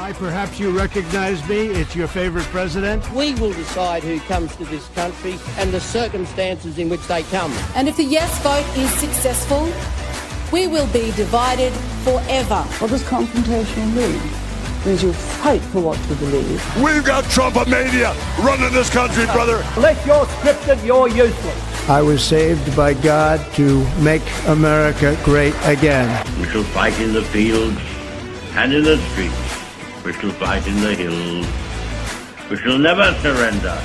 Hi, perhaps you recognize me. It's your favorite president. We will decide who comes to this country and the circumstances in which they come. And if the yes vote is successful, we will be divided forever. What does confrontation mean? It means you fight for what you believe. We've got Trumpomania running this country, brother. Unless you're scripted, you're useless. I was saved by God to make America great again. We shall fight in the fields and in the streets. We shall fight in the hills. We shall never surrender.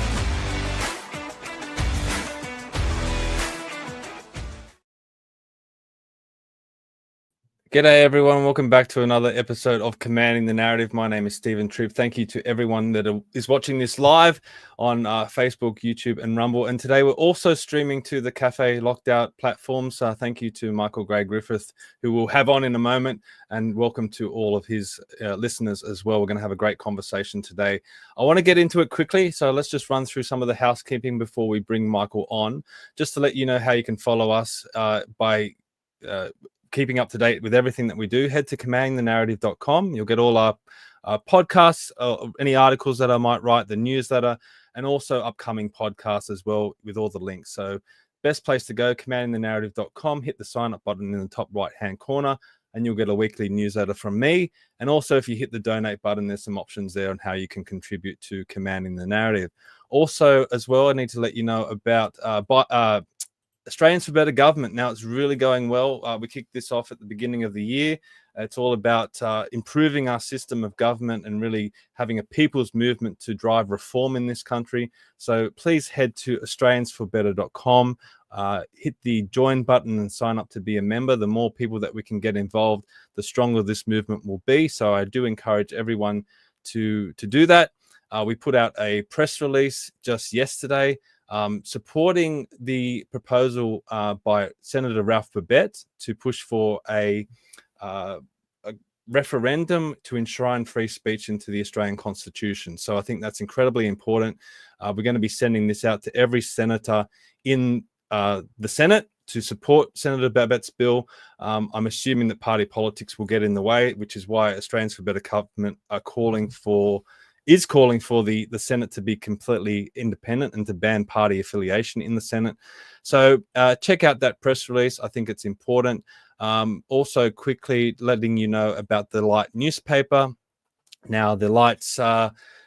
G'day everyone, welcome back to another episode of Commanding the Narrative. My name is Stephen Tripp. Thank you to everyone that is watching this live on Facebook, YouTube and Rumble. And today we're also streaming to the Café locked out platforms. Thank you to Michael Gray Griffith, who we'll have on in a moment, and welcome to all of his listeners as well. We're going to have a great conversation today. I want to get into it quickly, so let's just run through some of the housekeeping before we bring Michael on. Just to let you know how you can follow us by keeping up to date with everything that we do. Head to commandingthenarrative.com. You'll get all our podcasts, any articles that I might write, the newsletter, and also upcoming podcasts as well with all the links. So best place to go, commandingthenarrative.com. Hit the sign up button in the top right hand corner and you'll get a weekly newsletter from me. And also if you hit the donate button, there's some options there on how you can contribute to Commanding the Narrative. Also as well, I need to let you know about Australians for Better Government. Now it's really going well. We kicked this off at the beginning of the year. It's all about improving our system of government and really having a people's movement to drive reform in this country. So please head to australiansforbetter.com, hit the join button and sign up to be a member. The more people that we can get involved, the stronger this movement will be. So I do encourage everyone to do that. We put out a press release just yesterday supporting the proposal by Senator Ralph Babet to push for a referendum to enshrine free speech into the Australian Constitution. So I think that's incredibly important. We're going to be sending this out to every senator in the Senate to support Senator Babet's bill. I'm assuming that party politics will get in the way, which is why Australians for Better Government are calling for the Senate to be completely independent and to ban party affiliation in the Senate. So check out that press release. I think it's important. Also quickly letting you know about the Light newspaper. Now the Light's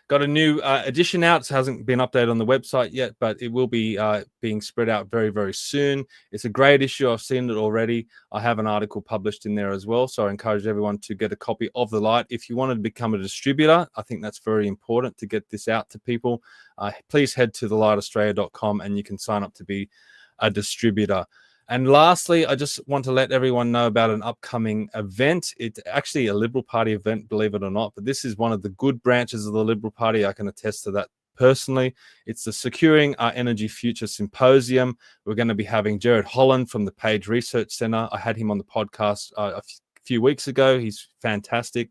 got a new edition out. It hasn't been updated on the website yet, but it will be being spread out very, very soon. It's a great issue. I've seen it already. I have an article published in there as well. So I encourage everyone to get a copy of the Light. If you wanted to become a distributor, I think that's very important to get this out to people. Please head to thelightaustralia.com and you can sign up to be a distributor. And lastly, I just want to let everyone know about an upcoming event. It's actually a Liberal Party event, believe it or not, but this is one of the good branches of the Liberal Party. I can attest to that personally. It's the Securing Our Energy Future Symposium. We're going to be having Jared Holland from the Page Research Centre. I had him on the podcast a few weeks ago. He's fantastic.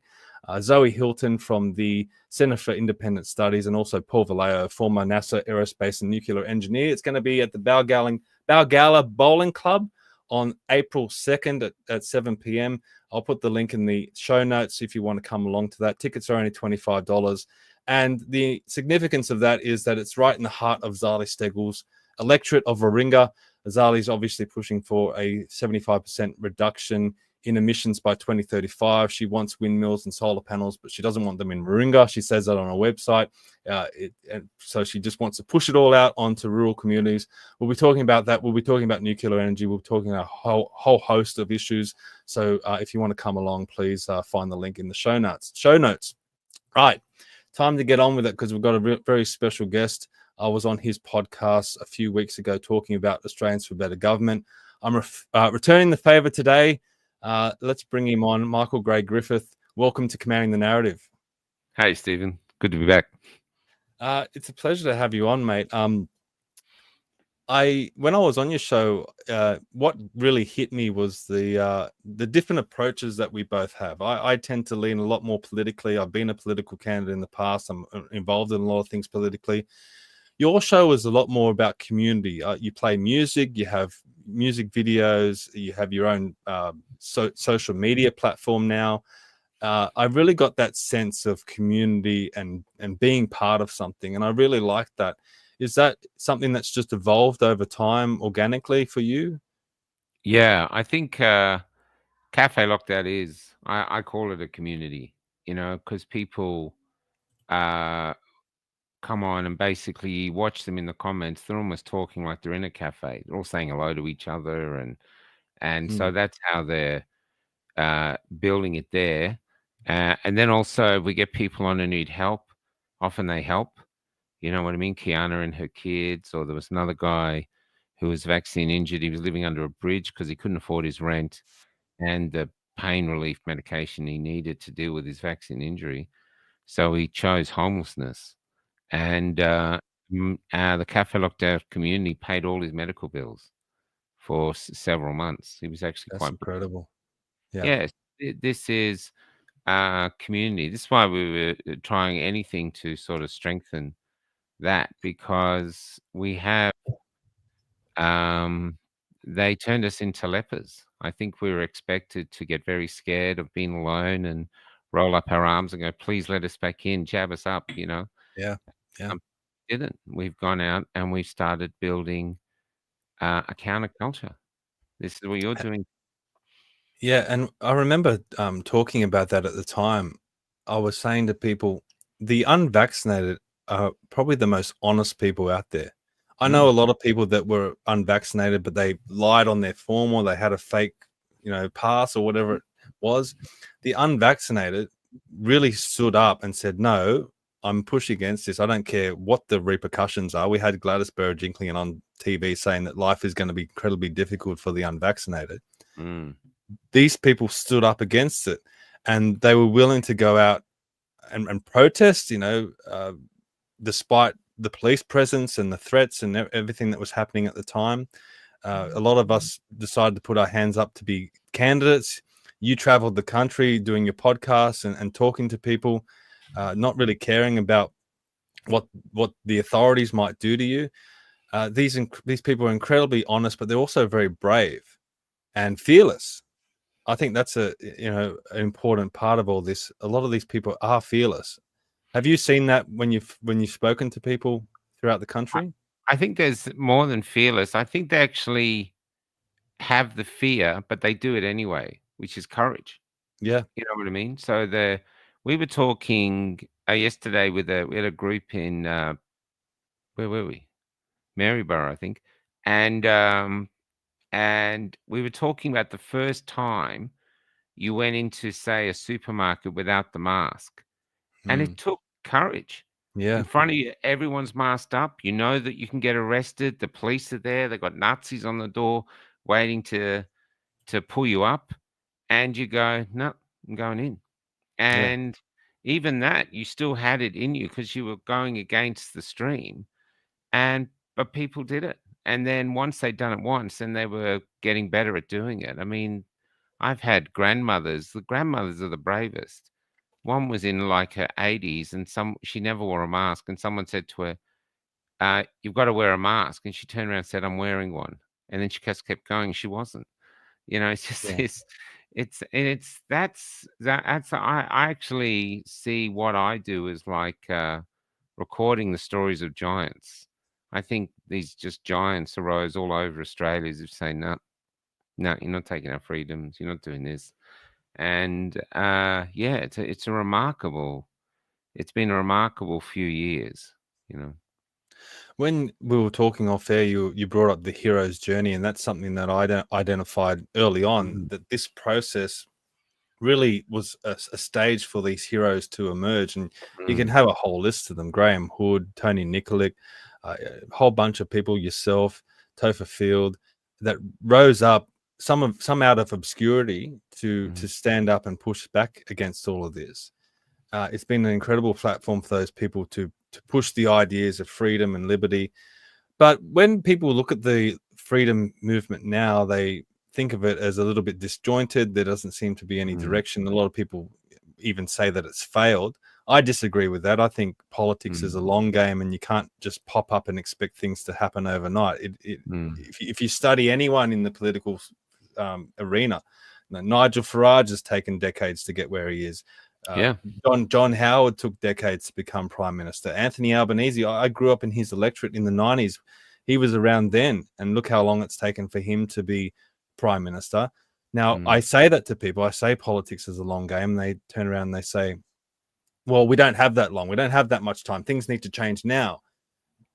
Zoe Hilton from the Centre for Independent Studies, and also Paul Vallejo, former NASA aerospace and nuclear engineer. It's going to be at the Balgala Bowling Club on April 2nd at 7 p.m. I'll put the link in the show notes if you want to come along to that. Tickets are only $25. And the significance of that is that it's right in the heart of Zali Steggall's electorate of Warringah. Zali's obviously pushing for a 75% reduction in emissions by 2035. She wants windmills and solar panels, but she doesn't want them in Warringah. She says that on her website. So she just wants to push it all out onto rural communities. We'll be talking about that. We'll be talking about nuclear energy. We'll be talking about a whole host of issues. So if you want to come along, please find the link in the show notes. Right. Time to get on with it because we've got a very special guest. I was on his podcast a few weeks ago talking about Australians for Better Government. I'm returning the favour today. Let's bring him on. Michael Gray Griffith, welcome to Commanding the Narrative. Hey, Stephen. Good to be back. It's a pleasure to have you on, mate. When I was on your show, what really hit me was the different approaches that we both have. I tend to lean a lot more politically. I've been a political candidate in the past. I'm involved in a lot of things politically. Your show is a lot more about community. You play music, you have music videos, you have your own social media platform now. I really got that sense of community and being part of something, and I really liked that. Is that something that's just evolved over time organically for you? Yeah, I think Café Lockdown is, I call it a community, because people come on and basically watch them in the comments. They're almost talking like they're in a cafe. They're all saying hello to each other, and so that's how they're building it there. And then also we get people on who need help. Often they help. You know what I mean? Kiana and her kids, or there was another guy who was vaccine injured. He was living under a bridge because he couldn't afford his rent and the pain relief medication he needed to deal with his vaccine injury. So he chose homelessness. And the Café Lockdown community paid all his medical bills for several months. He was actually That's quite incredible. Yeah. Yes, this is community. This is why we were trying anything to sort of strengthen that, because we have they turned us into lepers. I think we were expected to get very scared of being alone and roll up our arms and go, please let us back in, jab us up, Yeah. Yeah. Didn't. We've gone out and we've started building a counterculture. This is what you're doing. Yeah, and I remember talking about that at the time. I was saying to people, the unvaccinated are probably the most honest people out there. I know a lot of people that were unvaccinated, but they lied on their form or they had a fake, pass or whatever it was. The unvaccinated really stood up and said, no, I'm pushing against this. I don't care what the repercussions are. We had Gladys Berejiklian on TV saying that life is going to be incredibly difficult for the unvaccinated. These people stood up against it, and they were willing to go out and protest, despite the police presence and the threats and everything that was happening at the time. A lot of us decided to put our hands up to be candidates. You traveled the country doing your podcasts and talking to people, not really caring about what the authorities might do to you. These people are incredibly honest, but they're also very brave and fearless. I think that's an important part of all this. A lot of these people are fearless. Have you seen that when you've spoken to people throughout the country? I think there's more than fearless. I think they actually have the fear, but they do it anyway, which is courage. Yeah. You know what I mean? So we were talking yesterday we had a group in where were we? Maryborough, I think, and we were talking about the first time you went into, say, a supermarket without the mask, and it took courage. Yeah. In front of you, everyone's masked up. You know that you can get arrested. The police are there. They've got Nazis on the door waiting to pull you up, and you go, no, I'm going in. And even that, you still had it in you because you were going against the stream, but people did it. And then once they'd done it once, then they were getting better at doing it. I mean, I've had grandmothers. The grandmothers are the bravest. One was in like her 80s, and she never wore a mask. And someone said to her, "You've got to wear a mask." And she turned around and said, "I'm wearing one." And then she just kept going. She wasn't. It's just I actually see what I do as like recording the stories of giants. I think these just giants arose all over Australia who say, no, you're not taking our freedoms. You're not doing this. And it's been a remarkable few years, When we were talking off air, you brought up the hero's journey, and that's something that I identified early on, that this process really was a stage for these heroes to emerge. And you can have a whole list of them: Graham Hood, Tony Nikolic, a whole bunch of people, yourself, Topher Field, that rose up, some out of obscurity to stand up and push back against all of this. It's been an incredible platform for those people to push the ideas of freedom and liberty. But when people look at the freedom movement now, they think of it as a little bit disjointed. There doesn't seem to be any direction. A lot of people even say that it's failed. I disagree with that. I think politics is a long game, and you can't just pop up and expect things to happen overnight. If you study anyone in the political arena, Nigel Farage has taken decades to get where he is. Yeah. John Howard took decades to become prime minister. Anthony Albanese, I grew up in his electorate in the 90s. He was around then, and look how long it's taken for him to be prime minister. Now, I say that to people. I say politics is a long game. They turn around and they say, well, we don't have that long. We don't have that much time. Things need to change now.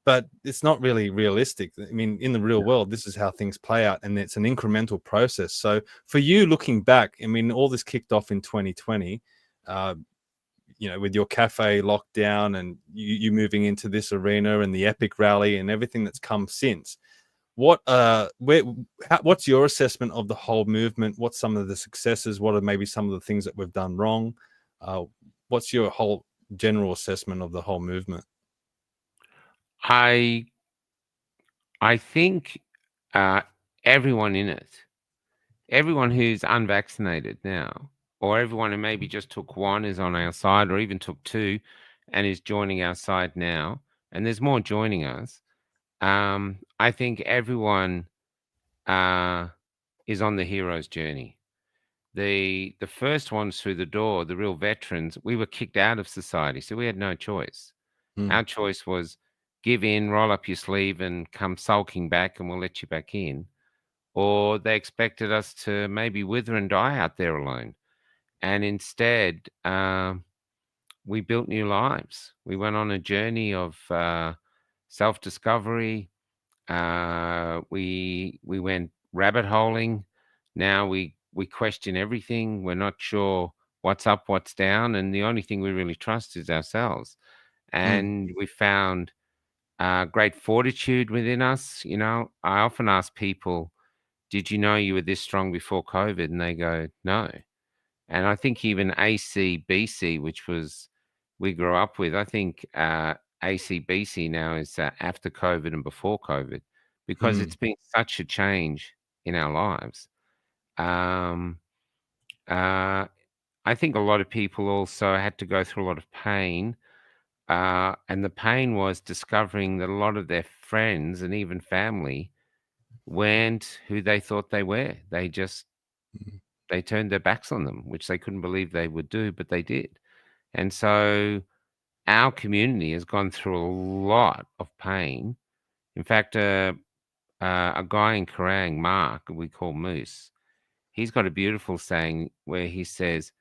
But it's not really realistic. I mean, in the real world, this is how things play out, and it's an incremental process. So for you looking back, I mean, all this kicked off in 2020, with your Café lockdown and you moving into this arena and the epic rally and everything that's come since. What's your assessment of the whole movement? What's some of the successes? What are maybe some of the things that we've done wrong? What's your whole general assessment of the whole movement? I think everyone in it, everyone who's unvaccinated now, or everyone who maybe just took one is on our side, or even took two and is joining our side now, and there's more joining us. I think everyone is on the hero's journey. The first ones through the door, the real veterans, we were kicked out of society, so we had no choice. Our choice was give in, roll up your sleeve, and come sulking back, and we'll let you back in. Or they expected us to maybe wither and die out there alone. And instead, we built new lives. We went on a journey of self-discovery. We went rabbit holing. Now we question everything. We're not sure what's up, what's down, and the only thing we really trust is ourselves. And we found great fortitude within us. I often ask people, did you know you were this strong before COVID? And they go, no. And I think even ACBC, which was we grew up with, I think ACBC now is after COVID and before COVID, because it's been such a change in our lives. I think a lot of people also had to go through a lot of pain. And the pain was discovering that a lot of their friends and even family weren't who they thought they were. They just they turned their backs on them, which they couldn't believe they would do, but they did. And so our community has gone through a lot of pain. In fact, a guy in Kerrang, Mark, we call Moose, he's got a beautiful saying where he says,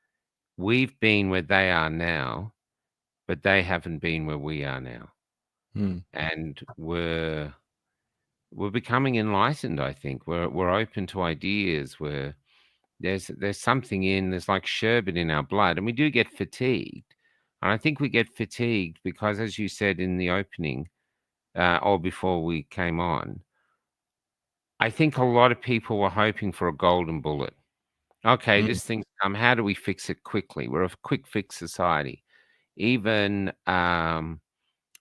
we've been where they are now, but they haven't been where we are now. And we're becoming enlightened, I think. We're open to ideas. There's something there's like sherbet in our blood, and we do get fatigued. And I think we get fatigued because, as you said in the opening, or before we came on, I think a lot of people were hoping for a golden bullet. Okay, this thing's come. How do we fix it quickly? We're a quick fix society. Even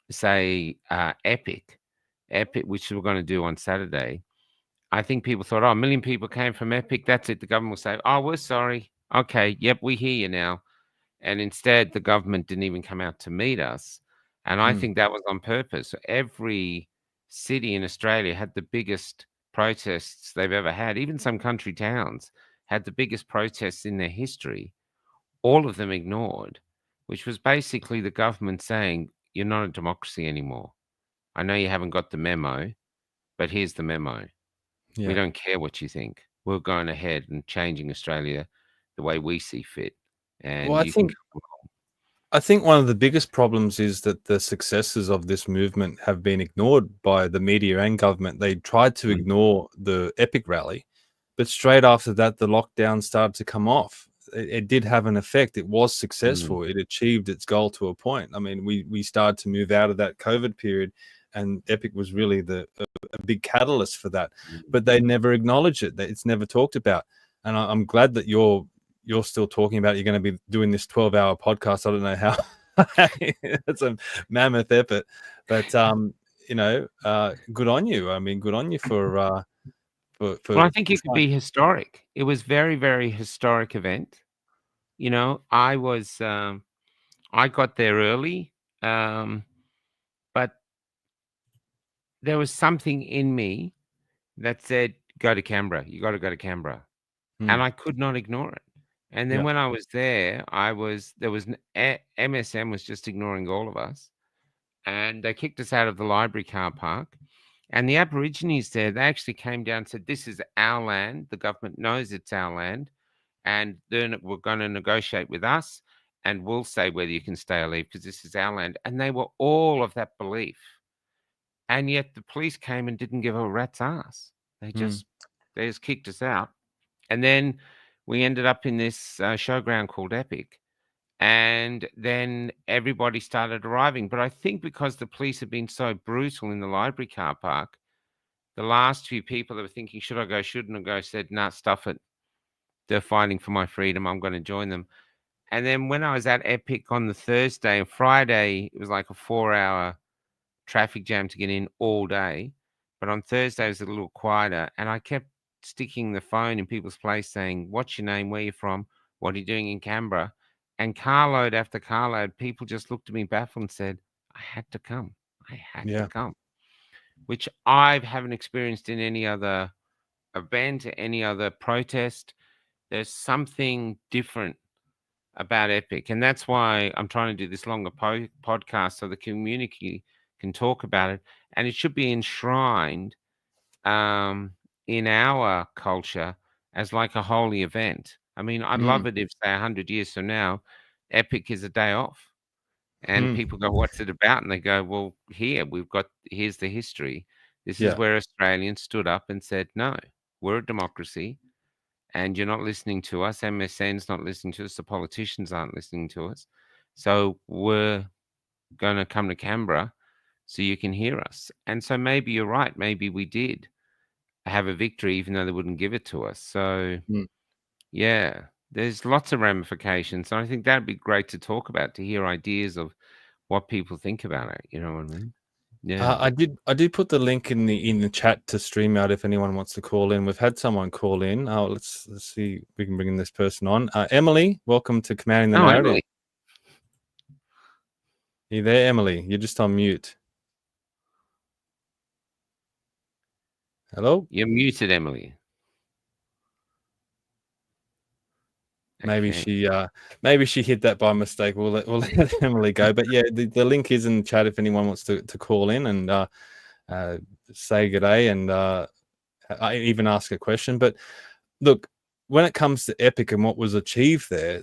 say Epic, which we're going to do on Saturday. I think people thought, oh, 1 million people came from Epic. That's it. The government will say, oh, we're sorry. Okay, yep, we hear you now. And instead, the government didn't even come out to meet us. And I think that was on purpose. Every city in Australia had the biggest protests they've ever had. Even some country towns had the biggest protests in their history. All of them ignored, which was basically the government saying, you're not a democracy anymore. I know you haven't got the memo, but here's the memo. We don't care what you think. We're going ahead and changing Australia the way we see fit. And well, I think one of the biggest problems is that the successes of this movement have been ignored by the media and government. They tried to ignore the Epic rally, but straight after that, the lockdown started to come off. It did have an effect. It was successful. It achieved its goal to a point. I mean, we started to move out of that COVID period, and Epic was really a big catalyst for that. But they never acknowledged it. It's never talked about. And I'm glad that you're still talking about it. You're going to be doing this 12-hour podcast. I don't know how. It's a mammoth effort, but good on you. I mean, good on you for well, I think it could be historic. It was very, very historic event. I got there early, but there was something in me that said, go to Canberra. You got to go to Canberra. and I could not ignore it. And then Yeah. when I was there, MSM was just ignoring all of us, and they kicked us out of the library car park. And the Aborigines there, they actually came down and said, "This is our land. The government knows it's our land, and then we're going to negotiate with us, and we'll say whether you can stay or leave because this is our land." And they were all of that belief. And yet the police came and didn't give a rat's ass. They just kicked us out. And then we ended up in this showground called Epic. And then everybody started arriving. But I think because the police have been so brutal in the library car park, the last few people that were thinking, should I go, shouldn't I go, said, nah, stuff it. They're fighting for my freedom. I'm going to join them. And then when I was at Epic on the Thursday and Friday, it was like a 4-hour traffic jam to get in all day. But on Thursday, it was a little quieter. And I kept sticking the phone in people's place saying, what's your name? Where you from? What are you doing in Canberra? And carload after carload, people just looked at me baffled and said, I had to come. I had to come. Which I haven't experienced in any other event, any other protest. There's something different about Epic. And that's why I'm trying to do this longer podcast so the community can talk about it. And it should be enshrined in our culture as like a holy event. I mean, I'd love it if, say, 100 years from now, Epic is a day off. And people go, what's it about? And they go, well, here's the history. This is where Australians stood up and said, no, we're a democracy. And you're not listening to us. MSN's not listening to us. The politicians aren't listening to us. So we're going to come to Canberra so you can hear us. And so maybe you're right. Maybe we did have a victory, even though they wouldn't give it to us. So, yeah, there's lots of ramifications. And I think that'd be great to talk about, to hear ideas of what people think about it. You know what I mean? Yeah. I did put the link in the chat to StreamYard if anyone wants to call in. We've had someone call in. Let's see if we can bring this person on. Emily, welcome to Commanding the Narrative. Emily. You there, Emily? You're just on mute. Hello? You're muted, Emily. Maybe she hit that by mistake. We'll let Emily go. But yeah, the link is in the chat if anyone wants to call in and say good day and even ask a question. But look, when it comes to Epic and what was achieved there,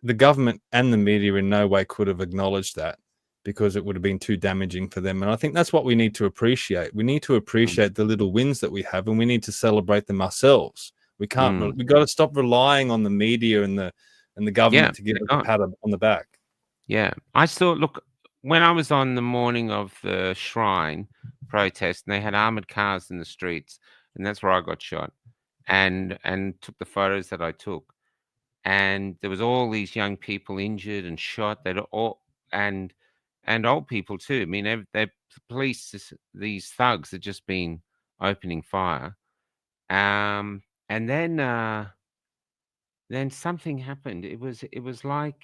the government and the media in no way could have acknowledged that, because it would have been too damaging for them. And I think that's what we need to appreciate. We need to appreciate the little wins that we have, and we need to celebrate them ourselves. We can't. We've got to stop relying on the media and the government to give us a pat on the back. Yeah, I saw. Look, when I was on the morning of the Shrine protest, and they had armored cars in the streets, and that's where I got shot, and took the photos that I took, and there was all these young people injured and shot. They'd all and old people too. I mean, they police, these thugs had just been opening fire. And then something happened. It was like,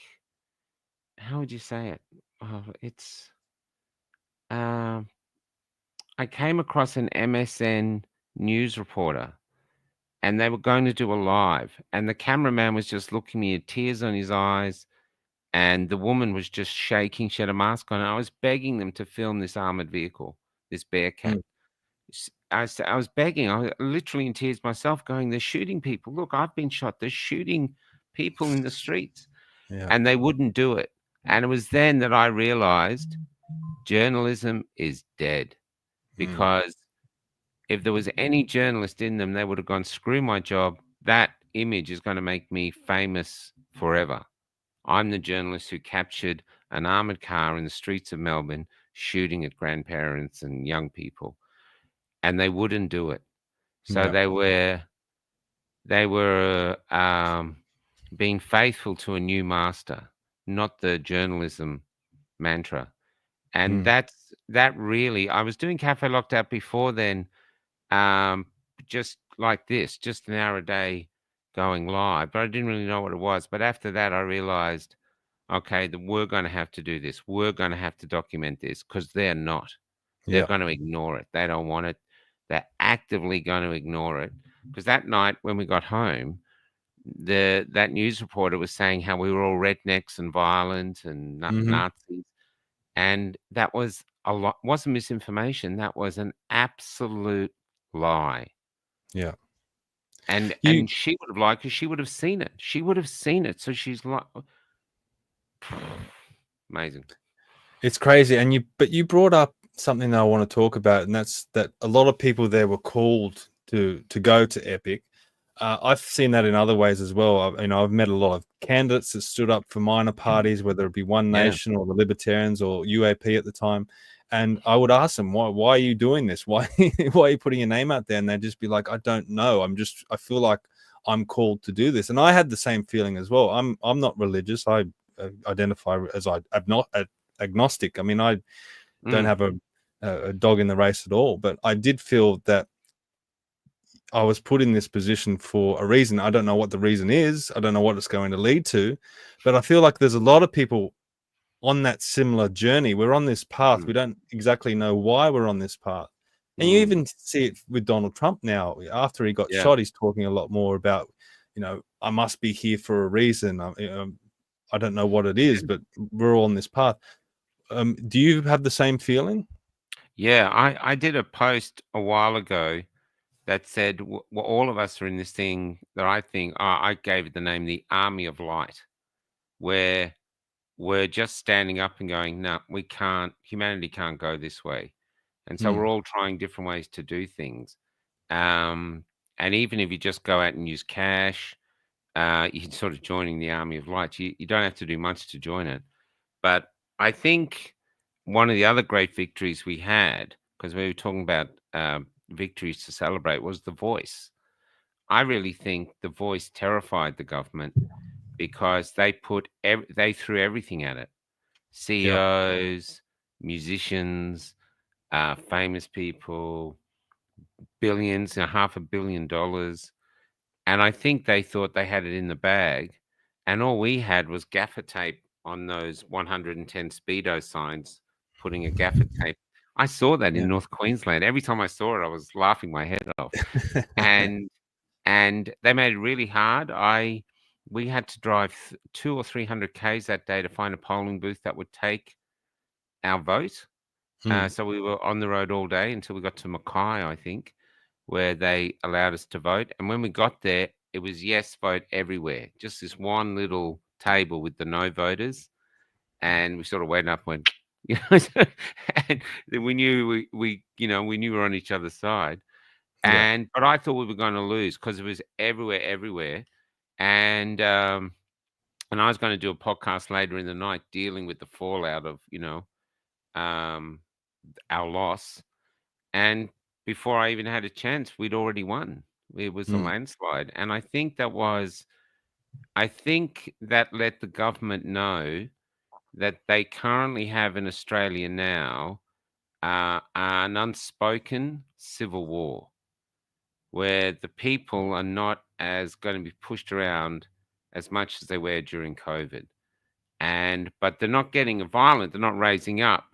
how would you say it? Oh, I came across an MSN news reporter, and they were going to do a live, and the cameraman was just looking at me with tears on his eyes, and the woman was just shaking. She had a mask on. And I was begging them to film this armored vehicle, this Bearcat. I was begging. I was literally in tears myself, going, they're shooting people. Look, I've been shot. They're shooting people in the streets. And they wouldn't do it. And it was then that I realized journalism is dead. Because if there was any journalist in them, they would have gone, screw my job. That image is going to make me famous forever. I'm the journalist who captured an armored car in the streets of Melbourne shooting at grandparents and young people. And they wouldn't do it. So they were being faithful to a new master, not the journalism mantra. And that really, I was doing Café Locked Out before then, just like this, just an hour a day going live, but I didn't really know what it was. But after that, I realized, okay, we're going to have to do this. We're going to have to document this, because they're not. They're going to ignore it. They don't want it. They're actively going to ignore it. Because that night when we got home, that news reporter was saying how we were all rednecks and violent and Nazis, and that was a lot. Wasn't misinformation. That was an absolute lie. Yeah. And You she would have lied because she would have seen it. She would have seen it. So she's like, amazing. It's crazy. And but you brought up something that I want to talk about, and that's that a lot of people there were called to go to Epic. I've seen that in other ways as well. I've met a lot of candidates that stood up for minor parties, whether it be One Nation or the Libertarians or UAP at the time. And I would ask them, why are you doing this? Why are you putting your name out there? And they'd just be like, I don't know. I feel like I'm called to do this. And I had the same feeling as well. I'm not religious. I identify as agnostic. I mean, I don't have a dog in the race at all. But I did feel that I was put in this position for a reason. I don't know what the reason is. I don't know what it's going to lead to. But I feel like there's a lot of people on that similar journey. We're on this path. We don't exactly know why we're on this path. And you even see it with Donald Trump now. After he got shot, he's talking a lot more about, I must be here for a reason. I don't know what it is, but we're all on this path. Do you have the same feeling? Yeah, I did a post a while ago that said all of us are in this thing that I think, I gave it the name, the Army of Light, where we're just standing up and going, no, we can't, humanity can't go this way. And so we're all trying different ways to do things. And even if you just go out and use cash, you're sort of joining the Army of Light. You don't have to do much to join it. But I think one of the other great victories we had, because we were talking about victories to celebrate, was The Voice. I really think The Voice terrified the government because they threw everything at it. CEOs, musicians, famous people, billions, $500 million. And I think they thought they had it in the bag. And all we had was gaffer tape on those 110 Speedo signs, putting a gaffer tape. I saw that in North Queensland. Every time I saw it, I was laughing my head off. And they made it really hard. We had to drive 200 or 300 Ks that day to find a polling booth that would take our vote. So we were on the road all day until we got to Mackay, I think, where they allowed us to vote. And when we got there, it was yes vote everywhere. Just this one little table with the no voters. And we sort of went up and went, and we knew we knew we were on each other's side. But I thought we were going to lose because it was everywhere. And I was going to do a podcast later in the night dealing with the fallout of, our loss. And before I even had a chance, we'd already won. It was a landslide. And I think that let the government know that they currently have in Australia now an unspoken civil war, where the people are not as going to be pushed around as much as they were during COVID. But they're not getting violent, they're not raising up.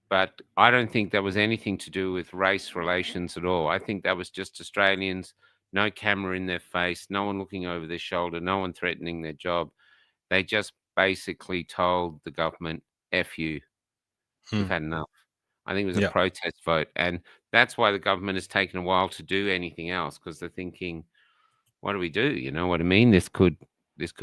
But I don't think that was anything to do with race relations at all. I think that was just Australians, no camera in their face, no one looking over their shoulder, no one threatening their job. They just basically told the government, F you, we've had enough. I think it was a protest vote. And that's why the government has taken a while to do anything else, because they're thinking, what do we do? You know what I mean? This could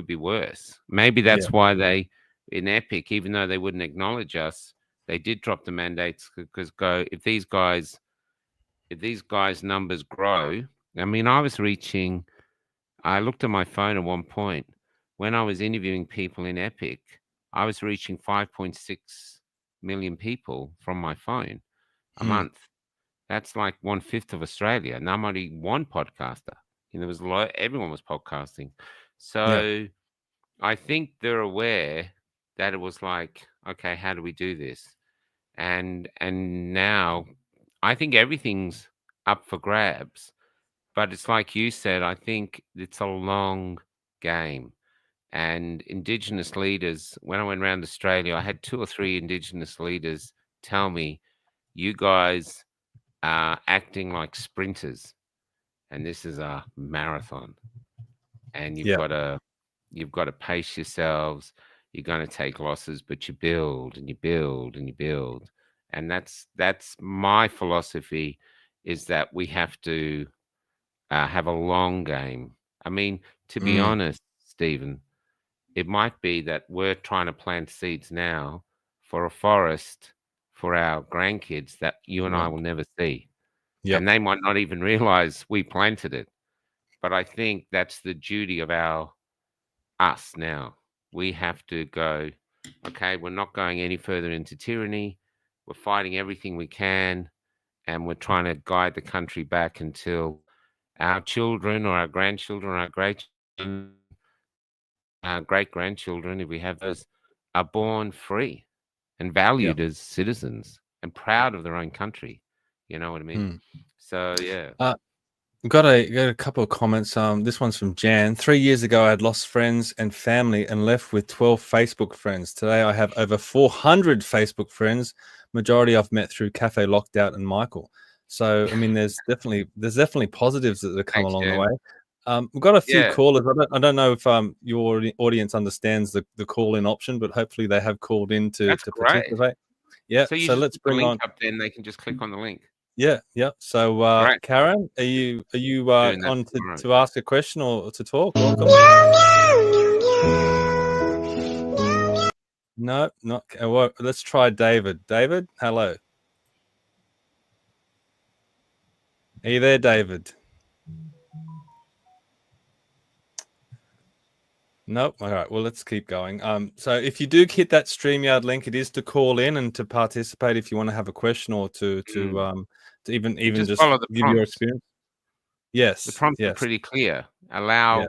be worse. Maybe that's why they, in Epic, even though they wouldn't acknowledge us, they did drop the mandates, because if these guys' numbers grow, I mean, I looked at my phone at one point when I was interviewing people in Epic, I was reaching 5.6 million people from my phone a month. That's like 1/5 of Australia. And I'm only one podcaster. There was everyone was podcasting. So I think they're aware that it was like, okay, how do we do this? And now I think everything's up for grabs. But it's like you said, I think it's a long game. And Indigenous leaders, when I went around Australia, I had 2 or 3 Indigenous leaders tell me, you guys are acting like sprinters, and this is a marathon. and Yeah. you've got to pace yourselves. You're going to take losses, but you build and you build and you build. And that's my philosophy, is that we have to have a long game. I mean, to be Mm. honest, Stephen, it might be that we're trying to plant seeds now for a forest for our grandkids that you and I Yep. will never see. Yep. And they might not even realize we planted it. But I think that's the duty of us now. We have to go, okay, we're not going any further into tyranny. We're fighting everything we can, and we're trying to guide the country back until our children or our grandchildren or our great grandchildren, if we have those, are born free and valued as citizens and proud of their own country. You know what I mean? Mm. So yeah. Got a couple of comments. This one's from Jan. 3 years ago, I had lost friends and family and left with 12 Facebook friends. Today, I have over 400 Facebook friends. Majority I've met through Café, Lockdown, and Michael. So, I mean, there's definitely positives that have come Thanks, along Jan. the way. We've got a few Yeah. callers. I don't know if your audience understands the call-in option, but hopefully they have called in to That's great. participate. Yeah. So you So just let's put the bring link on. up there and they can just click on the link. Yeah. So, Great. Karen, are you Doing that on tomorrow. to ask a question or to talk? Welcome. No, not. Well, let's try David. David, hello. Are you there, David? Nope. All right. Well, let's keep going. So if you do hit that StreamYard link, it is to call in and to participate if you want to have a question or to even Just just follow the give your prompts. experience. The Yes. prompts are Yes. pretty clear. Allow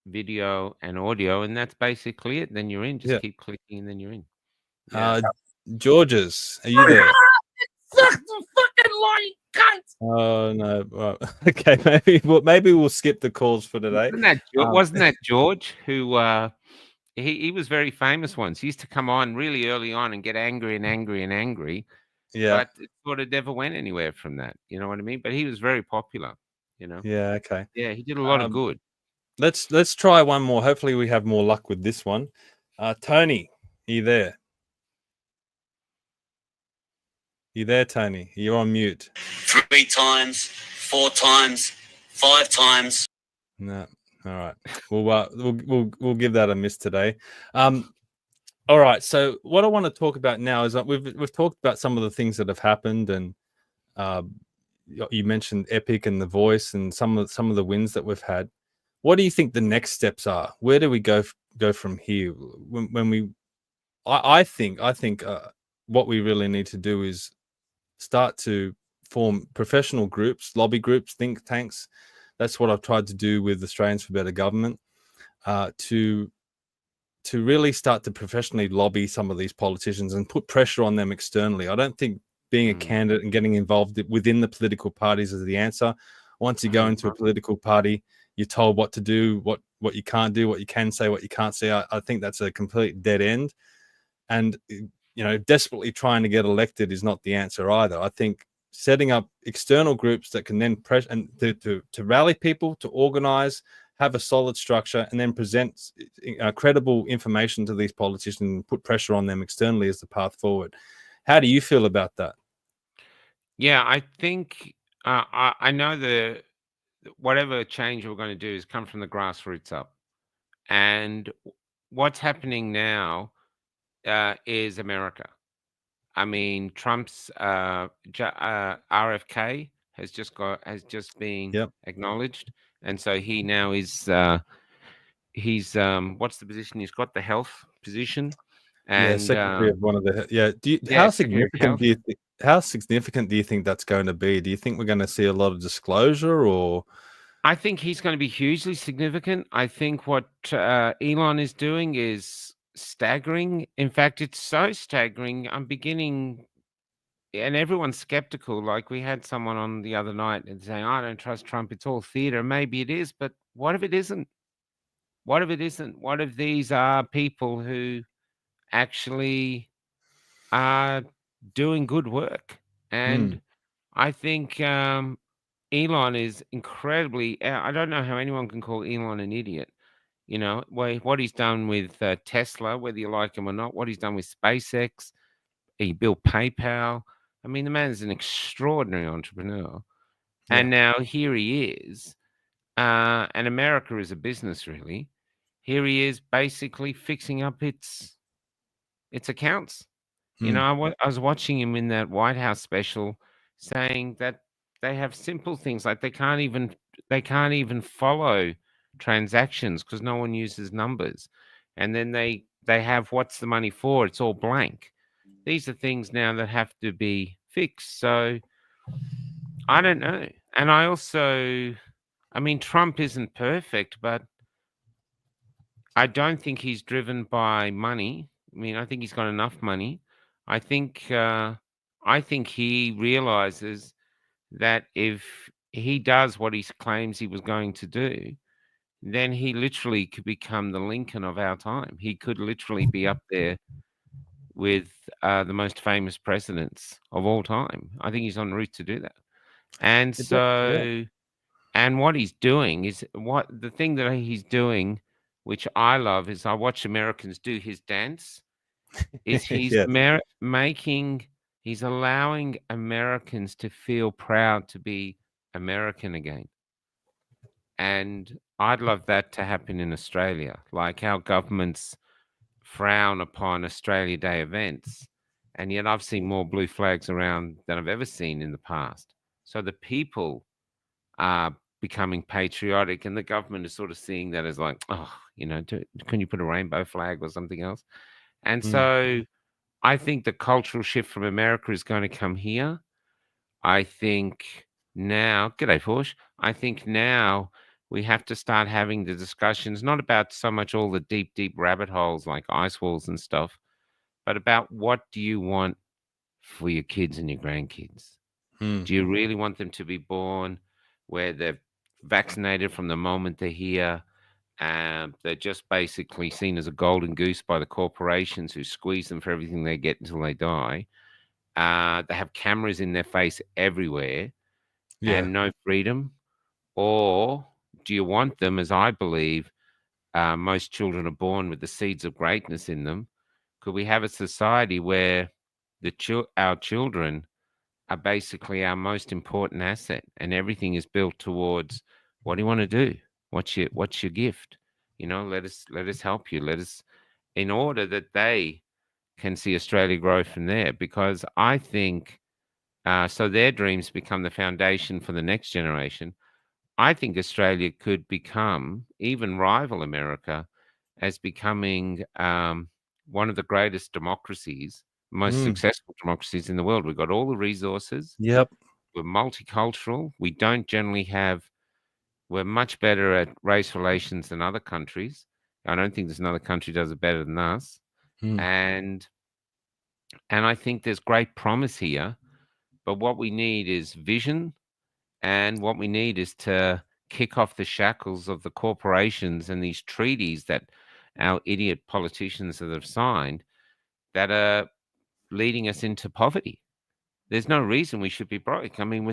video and audio, and that's basically it. Then you're in. Just Yeah. keep clicking, and then you're in. Yeah. Georges, are you there? Suck the fucking line, cunt! Oh no. Well, okay, maybe we'll skip the calls for today. Wasn't that George who he was very famous once. He used to come on really early on and get angry and angry and angry. Yeah. But it sort of never went anywhere from that. You know what I mean? But he was very popular, you know. Yeah, okay. Yeah, he did a lot of good. Let's try one more. Hopefully we have more luck with this one. Tony, are you there? You there, Tony? You're on mute. 3 times, 4 times, 5 times. No. All right. We'll give that a miss today. All right. So what I want to talk about now is that we've talked about some of the things that have happened, and you mentioned Epic and The Voice and some of the wins that we've had. What do you think the next steps are? Where do we go from here? I think what we really need to do is start to form professional groups, lobby groups, think tanks. That's what I've tried to do with Australians for Better Government, to really start to professionally lobby some of these politicians and put pressure on them externally. I don't think being a candidate and getting involved within the political parties is the answer. Once you go into a political party, you're told what to do, what you can't do, what you can say, what you can't say. I think that's a complete dead end. And desperately trying to get elected is not the answer either. I think setting up external groups that can then press and to rally people, to organize, have a solid structure, and then present credible information to these politicians and put pressure on them externally is the path forward. How do you feel about that? Yeah, I think I know whatever change we're going to do is come from the grassroots up. And what's happening now is America. I mean, Trump's RFK has just been acknowledged, and so he now is he's what's the position he's got? The health position, and secretary of one of the how significant do you think that's going to be? Do you think we're going to see a lot of disclosure, or? I think he's going to be hugely significant. I think what Elon is doing is staggering. In fact, it's so staggering. I'm beginning, and everyone's skeptical. Like we had someone on the other night and saying, "I don't trust Trump. It's all theater." Maybe it is, but what if it isn't? What if it isn't? What if these are people who actually are doing good work? And I think Elon is incredibly. I don't know how anyone can call Elon an idiot. You know, what he's done with Tesla, whether you like him or not, what he's done with SpaceX, he built PayPal. I mean, the man is an extraordinary entrepreneur. Yeah. And now here he is, and America is a business, really. Here he is basically fixing up its accounts. You know, I was watching him in that White House special saying that they have simple things like they can't even follow transactions because no one uses numbers. And then they have what's the money for? It's all blank. These are things now that have to be fixed. So I don't know. And I mean, Trump isn't perfect, but I don't think he's driven by money. I mean, I think he's got enough money. I think he realizes that if he does what he claims he was going to do, then he literally could become the Lincoln of our time. He could literally be up there with the most famous presidents of all time. I think he's en route to do that. And so, and what he's doing is the thing that he's doing, which I love, is I watch Americans do his dance. Is he's he's allowing Americans to feel proud to be American again. And I'd love that to happen in Australia, like our governments frown upon Australia Day events. And yet I've seen more blue flags around than I've ever seen in the past. So the people are becoming patriotic, and the government is sort of seeing that as like, oh, you know, can you put a rainbow flag or something else? And so I think the cultural shift from America is going to come here. I think now, g'day, Forsh. I think now we have to start having the discussions, not about so much all the deep, deep rabbit holes like ice walls and stuff, but about what do you want for your kids and your grandkids? Do you really want them to be born where they're vaccinated from the moment they're here? They're just basically seen as a golden goose by the corporations who squeeze them for everything they get until they die. They have cameras in their face everywhere and no freedom. Or do you want them, as I believe, most children are born with the seeds of greatness in them? Could we have a society where our children are basically our most important asset, and everything is built towards what do you want to do? What's your gift? You know, let us help you. In order that they can see Australia grow from there, because I think so their dreams become the foundation for the next generation. I think Australia could become, even rival America, as becoming one of the greatest democracies, most successful democracies in the world. We've got all the resources. Yep. We're multicultural. We don't generally we're much better at race relations than other countries. I don't think there's another country does it better than us. And I think there's great promise here. But what we need is vision. And what we need is to kick off the shackles of the corporations and these treaties that our idiot politicians that have signed that are leading us into poverty. There's no reason we should be broke. I mean,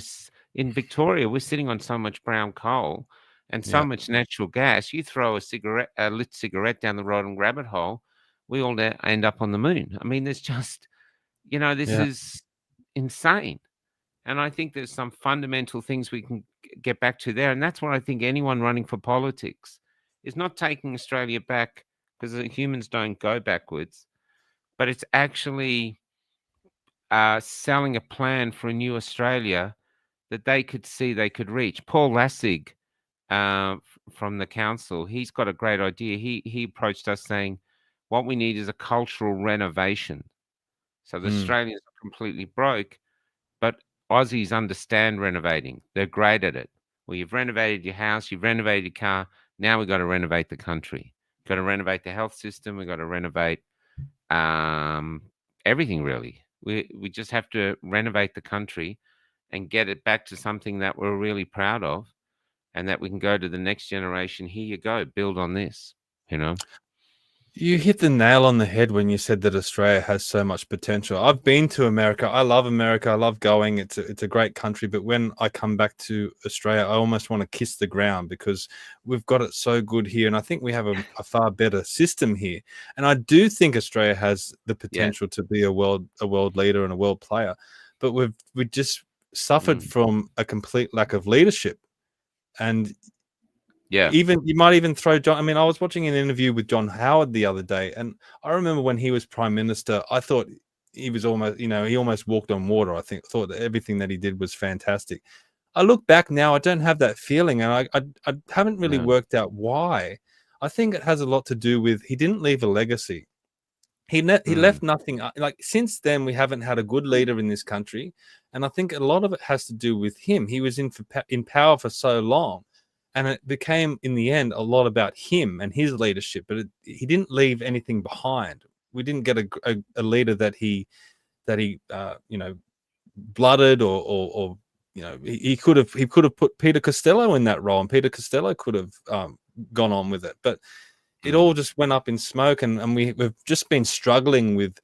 in Victoria, we're sitting on so much brown coal and so much natural gas. You throw a lit cigarette down the road and rabbit hole, we all end up on the moon. I mean, there's just, you know, this is insane. And I think there's some fundamental things we can get back to there. And that's what I think anyone running for politics is not taking Australia back, because humans don't go backwards, but it's actually selling a plan for a new Australia that they could see they could reach. Paul Lassig from the council, he's got a great idea. He approached us saying, what we need is a cultural renovation. So the Australians are completely broke, but Aussies understand renovating. They're great at it. Well, you've renovated your house, you've renovated your car. Now we've got to renovate the country. We've got to renovate the health system. We've got to renovate everything, really. We just have to renovate the country and get it back to something that we're really proud of, and that we can go to the next generation. Here you go, build on this, you know. You hit the nail on the head when you said that Australia has so much potential. I've been to America. I love America. I love going. It's a great country. But when I come back to Australia, I almost want to kiss the ground because we've got it so good here. And I think we have a far better system here. And I do think Australia has the potential to be a world leader and a world player. But we just suffered from a complete lack of leadership. And even you might even throw John. I mean, I was watching an interview with John Howard the other day, and I remember when he was prime minister, I thought he was almost, he almost walked on water. I thought that everything that he did was fantastic. I look back now, I don't have that feeling, and I haven't really worked out why. I think it has a lot to do with he didn't leave a legacy. He left nothing. Like since then, we haven't had a good leader in this country, and I think a lot of it has to do with him. He was in power for so long. And it became, in the end, a lot about him and his leadership. But he didn't leave anything behind. We didn't get a leader that he blooded or he could have put Peter Costello in that role, and Peter Costello could have gone on with it. But it all just went up in smoke, and we've just been struggling with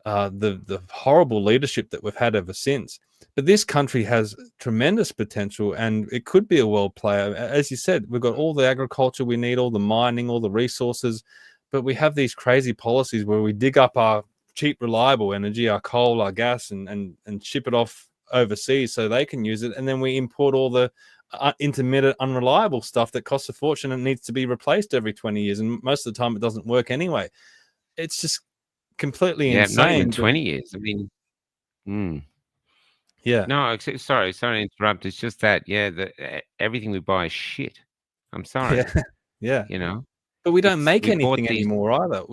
the horrible leadership that we've had ever since. But this country has tremendous potential, and it could be a world player. As you said, we've got all the agriculture we need, all the mining, all the resources, but we have these crazy policies where we dig up our cheap, reliable energy, our coal, our gas, and ship it off overseas so they can use it, and then we import all the intermittent, unreliable stuff that costs a fortune and needs to be replaced every 20 years, and most of the time it doesn't work anyway. It's just completely insane. Not even 20 years. I mean, yeah. No, sorry to interrupt. It's just that, everything we buy is shit. I'm sorry. Yeah. But we don't make anything anymore either.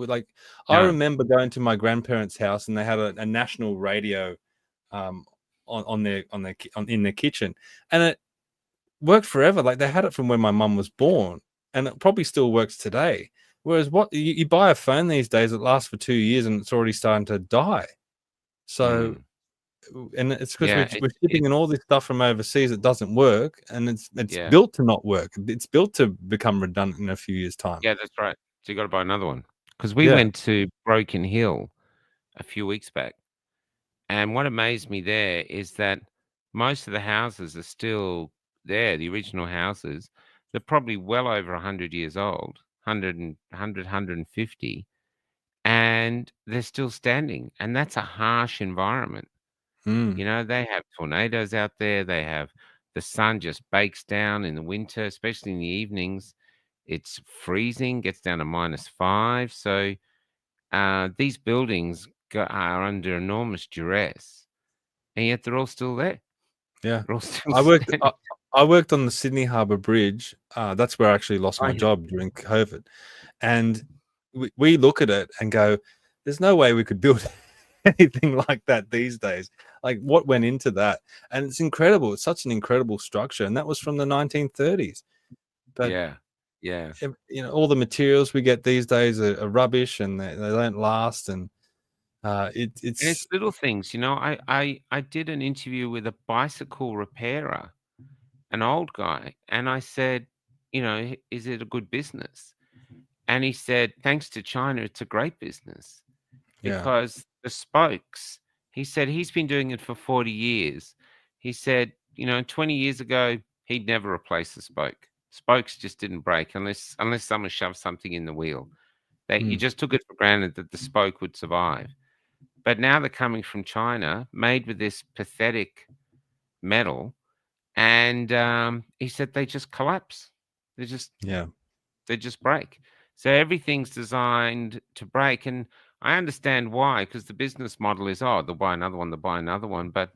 I remember going to my grandparents' house, and they had a national radio in their kitchen, and it worked forever. Like they had it from when my mum was born, and it probably still works today. Whereas you buy a phone these days, it lasts for 2 years and it's already starting to die. So, and it's because we're shipping in all this stuff from overseas that doesn't work, and it's built to not work. It's built to become redundant in a few years' time. Yeah, that's right. So you got to buy another one. Because we went to Broken Hill a few weeks back, and what amazed me there is that most of the houses are still there, the original houses. They're probably well over 100 years old, 100, 150, and they're still standing. And that's a harsh environment. They have tornadoes out there. They have the sun just bakes down in the winter, especially in the evenings. It's freezing, gets down to -5. So these buildings are under enormous duress, and yet they're all still there. Yeah, they're all still I worked on the Sydney Harbour Bridge. That's where I actually lost my job during COVID, and we look at it and go, "There's no way we could build anything like that these days." Like what went into that, and it's incredible. It's such an incredible structure, and that was from the 1930s. But all the materials we get these days are rubbish, and they don't last. And it's little things. I did an interview with a bicycle repairer, an old guy, and I said, is it a good business? And he said, thanks to China, it's a great business because the spokes. He said he's been doing it for 40 years. He said, 20 years ago, he'd never replace the spoke. Spokes just didn't break unless someone shoved something in the wheel. You just took it for granted that the spoke would survive. But now they're coming from China, made with this pathetic metal, and he said they just collapse. They just break. So everything's designed to break, and I understand why, because the business model is, they'll buy another one. But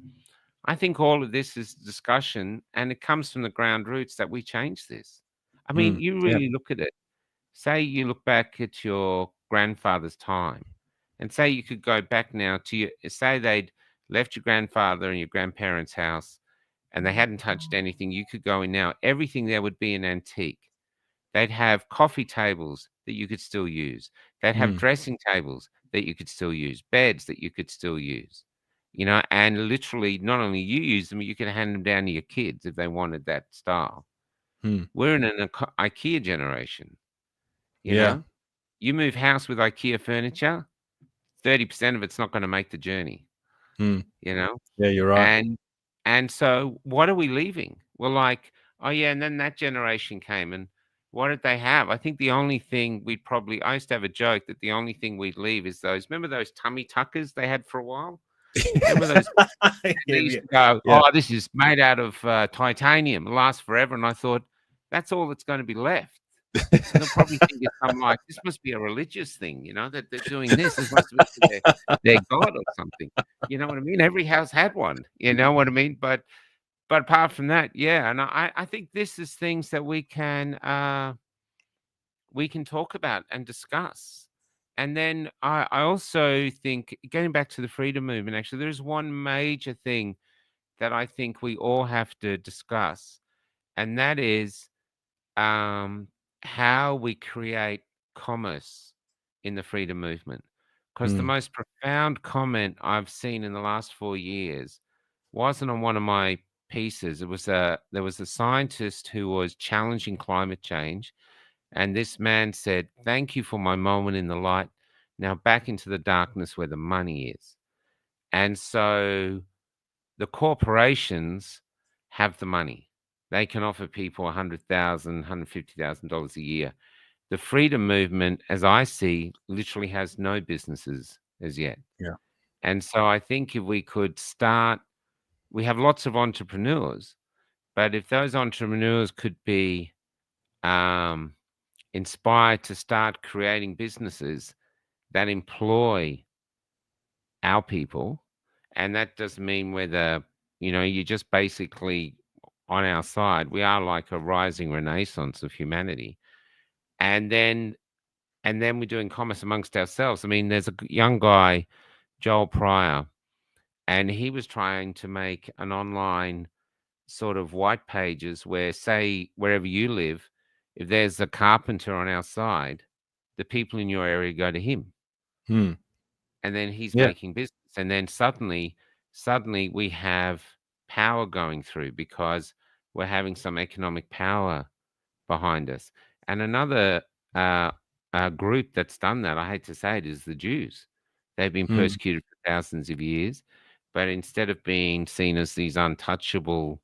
I think all of this is discussion, and it comes from the ground roots that we change this. I mean, you really look at it. Say you look back at your grandfather's time, and say you could go back now to say they'd left your grandfather and your grandparents' house, and they hadn't touched anything. You could go in now. Everything there would be an antique. They'd have coffee tables that you could still use. They'd have dressing tables that you could still use, beds that you could still use, and literally not only you use them, you could hand them down to your kids if they wanted that style. We're in an IKEA generation, you know? You move house with IKEA furniture, 30% of it's not going to make the journey. Hmm. You know, Yeah, you're right. and so what are we leaving? Well, like, oh yeah, and then that generation came, and what did they have? I think the only thing I used to have a joke that the only thing we'd leave is remember those tummy tuckers they had for a while? Remember those? They used to go, Yeah. oh, this is made out of titanium, it lasts forever. And I thought, that's all that's going to be left. And they'll probably think it's something like, this must be a religious thing, that they're doing this. This must be their God or something. You know what I mean? Every house had one. You know what I mean? But apart from that, yeah. And I think this is things that we can talk about and discuss. And then I also think, getting back to the freedom movement, actually, there's one major thing that I think we all have to discuss, and that is how we create commerce in the freedom movement. Because the most profound comment I've seen in the last 4 years wasn't on one of my pieces. There was a scientist who was challenging climate change, and this man said, "Thank you for my moment in the light. Now back into the darkness where the money is." And so the corporations have the money. They can offer people $100,000, $150,000 a year. The freedom movement, as I see, literally has no businesses as yet. Yeah. And so I think if we could start, we have lots of entrepreneurs, but if those entrepreneurs could be inspired to start creating businesses that employ our people, and that doesn't mean whether, you're just basically on our side. We are like a rising renaissance of humanity. And then we're doing commerce amongst ourselves. I mean, there's a young guy, Joel Pryor, and he was trying to make an online sort of white pages where, say, wherever you live, if there's a carpenter on our side, the people in your area go to him. And then he's making business. And then suddenly we have power going through because we're having some economic power behind us. And another group that's done that, I hate to say it, is the Jews. They've been persecuted for thousands of years, but instead of being seen as these untouchable,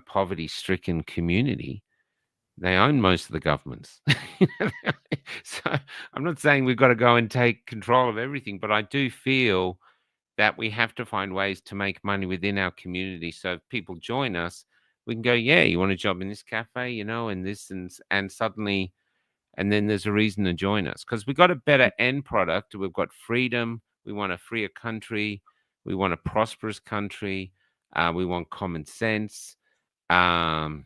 poverty-stricken community, they own most of the governments. So I'm not saying we've got to go and take control of everything, but I do feel that we have to find ways to make money within our community. So if people join us, we can go, yeah, you want a job in this cafe, and this, and suddenly, and then there's a reason to join us because we've got a better end product. We've got freedom. We want a freer country. We want a prosperous country. We want common sense. And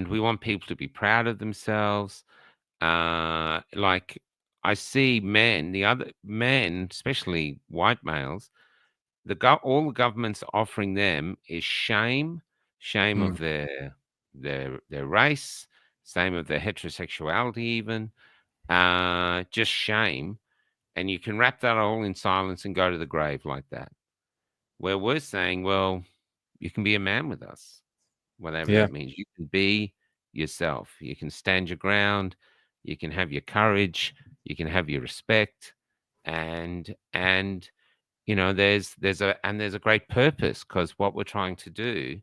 we want people to be proud of themselves. Like I see the other men, especially white males, all the government's offering them is shame of their race, shame of their heterosexuality, even just shame. And you can wrap that all in silence and go to the grave like that. Where we're saying, well, you can be a man with us. Whatever that means. You can be yourself. You can stand your ground. You can have your courage. You can have your respect. And there's a great purpose because what we're trying to do,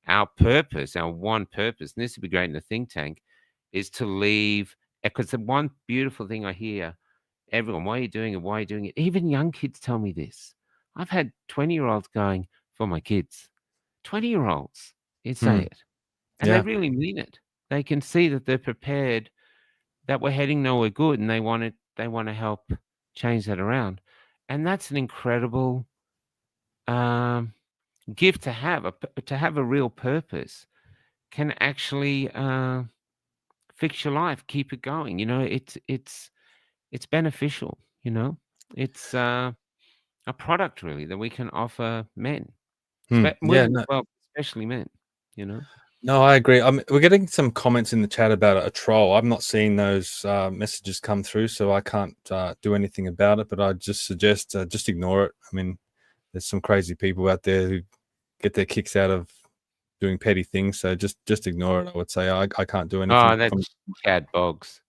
our purpose, our one purpose, and this would be great in a think tank, is to leave. Because the one beautiful thing I hear, everyone, why are you doing it? Why are you doing it? Even young kids tell me this. I've had 20-year-olds going, for my kids. 20-year-olds. Say it. And they really mean it. They can see that they're prepared, that we're heading nowhere good, and they want to help change that around. And that's an incredible gift to have a real purpose can actually fix your life, keep it going. It's beneficial, it's a product really that we can offer men. Well, especially men. No, I agree. We're getting some comments in the chat about a troll. I'm not seeing those messages come through, so I can't do anything about it. But I just suggest just ignore it. I mean, there's some crazy people out there who get their kicks out of doing petty things. So just ignore it. I would say I can't do Oh, anything. that's Chad Boggs.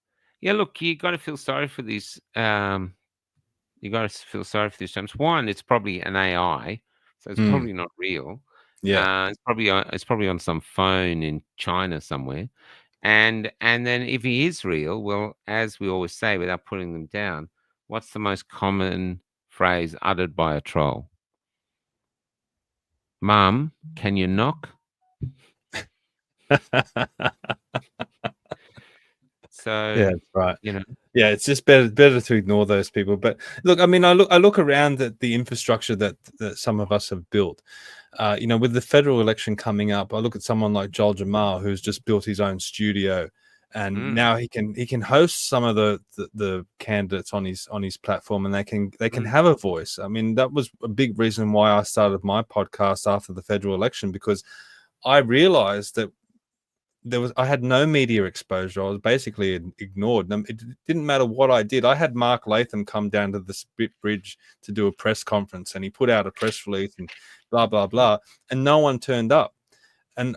Yeah, look, you got to feel sorry for these. You got to feel sorry for these terms. One, it's probably an AI, so it's probably not real. Yeah. It's probably on some phone in China somewhere. And then if he is real, well, as we always say, without putting them down, what's the most common phrase uttered by a troll? Mum, can you knock? So Yeah, that's right. you know, Yeah, it's just better to ignore those people. But look, I mean, I look around at the infrastructure that some of us have built. With the federal election coming up, I look at someone like Joel Jamal, who's just built his own studio, and now he can host some of the candidates on his platform, and they can have a voice. I mean, that was a big reason why I started my podcast after the federal election, because I realized that I had no media exposure. I was basically ignored. It didn't matter what I did. I had Mark Latham come down to the Spit Bridge to do a press conference, and he put out a press release and blah blah blah, and no one turned up. And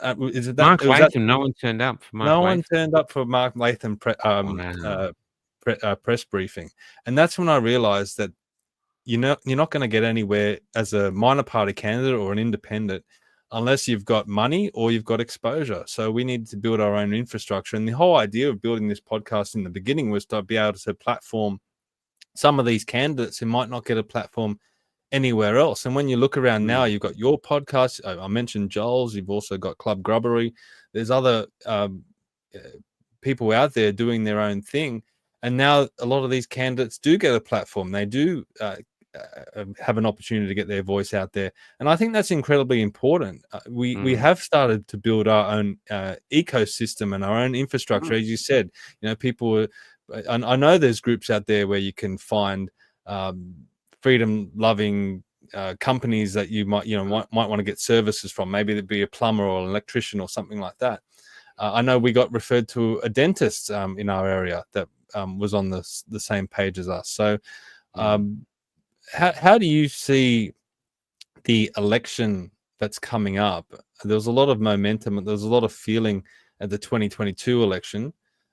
Mark Latham, no one turned up for Mark no Latham. one turned up for Mark Latham press briefing, and that's when I realized that you're not going to get anywhere as a minor party candidate or an independent unless you've got money or you've got exposure. So we need to build our own infrastructure. And the whole idea of building this podcast in the beginning was to be able to platform some of these candidates who might not get a platform anywhere else. And when you look around now, you've got your podcast. I mentioned Joel's. You've also got Club Grubbery. There's other people out there doing their own thing. And now a lot of these candidates do get a platform. They do have an opportunity to get their voice out there, and I think that's incredibly important. We have started to build our own ecosystem and our own infrastructure, as you said. People. I know there's groups out there where you can find freedom-loving companies that you might want to get services from. Maybe there'd be a plumber or an electrician or something like that. I know we got referred to a dentist in our area that was on the same page as us. So. How do you see the election that's coming up? There was a lot of momentum. There was a lot of feeling at the 2022 election.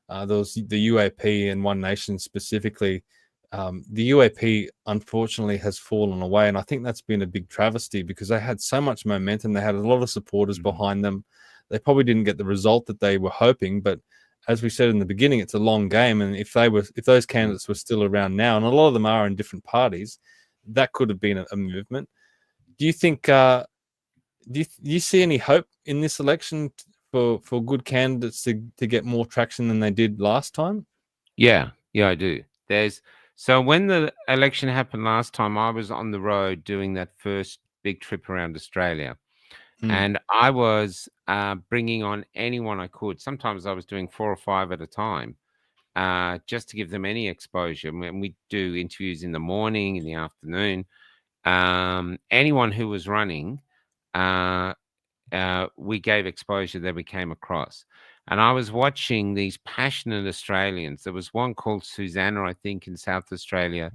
There was the UAP and One Nation specifically. The UAP, unfortunately, has fallen away. And I think that's been a big travesty because they had so much momentum. They had a lot of supporters behind them. They probably didn't get the result that they were hoping. But as we said in the beginning, it's a long game. And if those candidates were still around now, and a lot of them are in different parties, that could have been a movement. Do you think? Do you see any hope in this election for good candidates to get more traction than they did last time? Yeah, I do. So when the election happened last time, I was on the road doing that first big trip around Australia, and I was bringing on anyone I could. Sometimes I was doing 4 or 5 at a time. Just to give them any exposure. And we do interviews in the morning, in the afternoon. Anyone who was running, we gave exposure that we came across. And I was watching these passionate Australians. There was one called Susanna, I think, in South Australia.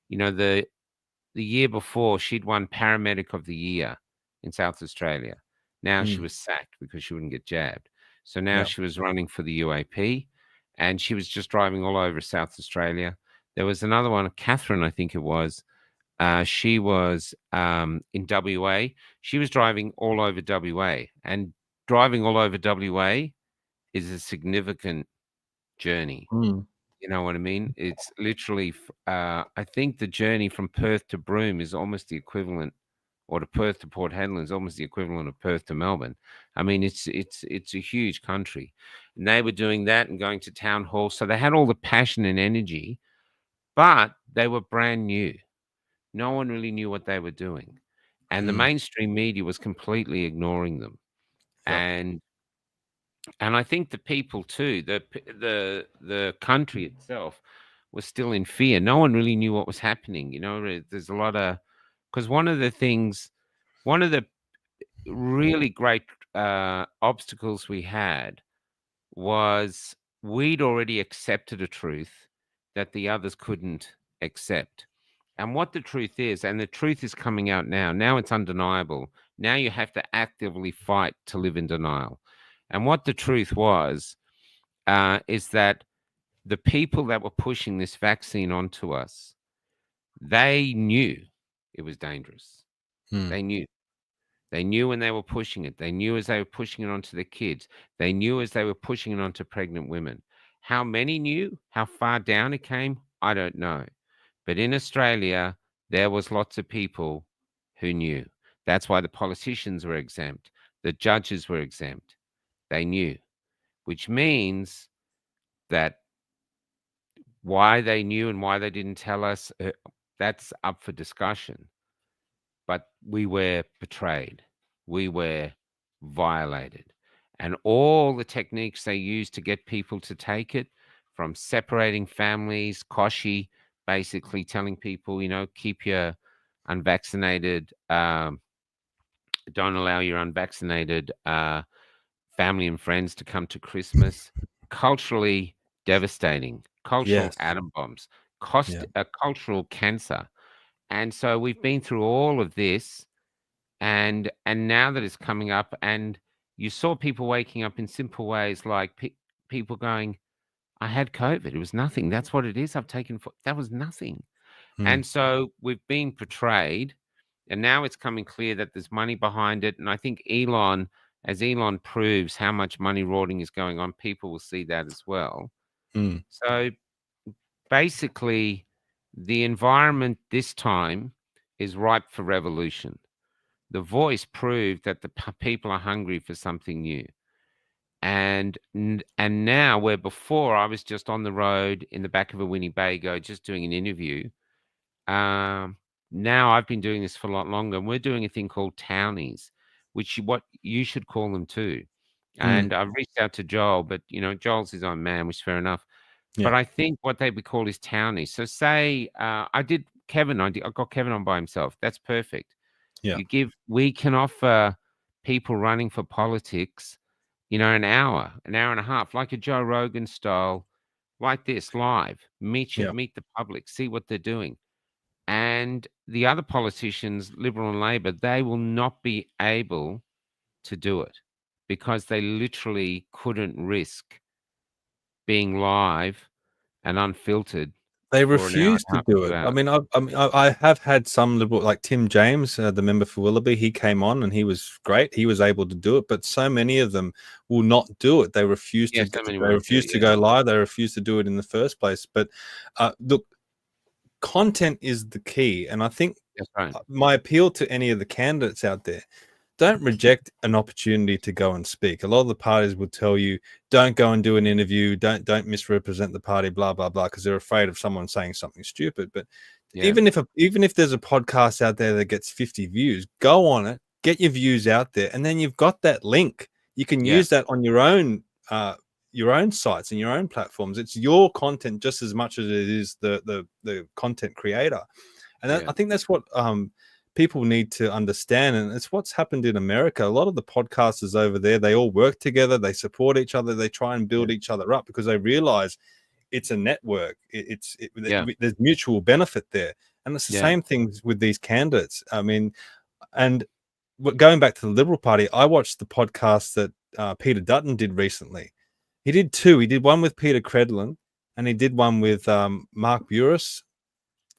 The year before, she'd won Paramedic of the Year in South Australia. Now she was sacked because she wouldn't get jabbed. So now she was running for the UAP. And she was just driving all over South Australia. There was another one, Catherine, I think it was. She was in WA. She was driving all over WA. And driving all over WA is a significant journey. You know what I mean? It's literally, I think the journey from Perth to Broome is almost the equivalent, or to Perth to Port Hedland is almost the equivalent of Perth to Melbourne. I mean, it's a huge country. And they were doing that and going to town hall. So they had all the passion and energy, but they were brand new. No one really knew what they were doing. And the mainstream media was completely ignoring them. And I think the people too, the country itself was still in fear. No one really knew what was happening. There's a lot of, because one of the really great obstacles we had was we'd already accepted a truth that the others couldn't accept. And what the truth is, and the truth is coming out now. Now it's undeniable. Now you have to actively fight to live in denial. And what the truth was is that the people that were pushing this vaccine onto us, they knew it was dangerous. They knew. They knew when they were pushing it. They knew as they were pushing it onto the kids. They knew as they were pushing it onto pregnant women. How many knew? How far down it came? I don't know. But in Australia, there was lots of people who knew. That's why the politicians were exempt. The judges were exempt. They knew, which means that why they knew and why they didn't tell us, that's up for discussion. But we were betrayed. We were violated. And all the techniques they used to get people to take it, from separating families, Koshi, basically telling people, keep your unvaccinated, don't allow your unvaccinated family and friends to come to Christmas. Culturally devastating, cultural atom bombs, cultural cancer. And so we've been through all of this, and now that it's coming up, and you saw people waking up in simple ways, like people going, I had COVID. It was nothing. That's what it is. That was nothing. And so we've been portrayed, and now it's coming clear that there's money behind it. And I think as Elon proves how much money rorting is going on, people will see that as well. So basically, the environment this time is ripe for revolution. The Voice proved that the people are hungry for something new. And now, where before I was just on the road in the back of a Winnebago just doing an interview, now I've been doing this for a lot longer. And we're doing a thing called townies, what you should call them too. And I've reached out to Joel, but Joel's his own man, which is fair enough. But I think what they would call is townies. So say I did Kevin. I got Kevin on by himself. That's perfect. We can offer people running for politics, an hour and a half, like a Joe Rogan style, like this, live. Meet the public, see what they're doing. And the other politicians, Liberal and Labor, they will not be able to do it because they literally couldn't risk being live and unfiltered. They refuse to do it. I mean, I have had some Liberal, like Tim James, the member for Willoughby. He came on and he was great. He was able to do it, but so many of them will not do it. They refuse to. They refuse to go live. They refuse to do it in the first place. But look, content is the key, and I think my appeal to any of the candidates out there: don't reject an opportunity to go and speak. A lot of the parties will tell you, don't go and do an interview, don't misrepresent the party, blah, blah, blah, because they're afraid of someone saying something stupid. But even if there's a podcast out there that gets 50 views, go on it, get your views out there, and then you've got that link. You can use that on your own sites and your own platforms. It's your content just as much as it is the content creator. And I think that's what people need to understand, and it's what's happened in America. A lot of the podcasters over there, they all work together, they support each other, they try and build each other up because they realize it's a network. There's mutual benefit there, and it's the same thing with these candidates. I mean, and going back to the Liberal Party, I watched the podcast that Peter Dutton did recently. He did two. He did one with Peter Credlin, and he did one with Mark Burris,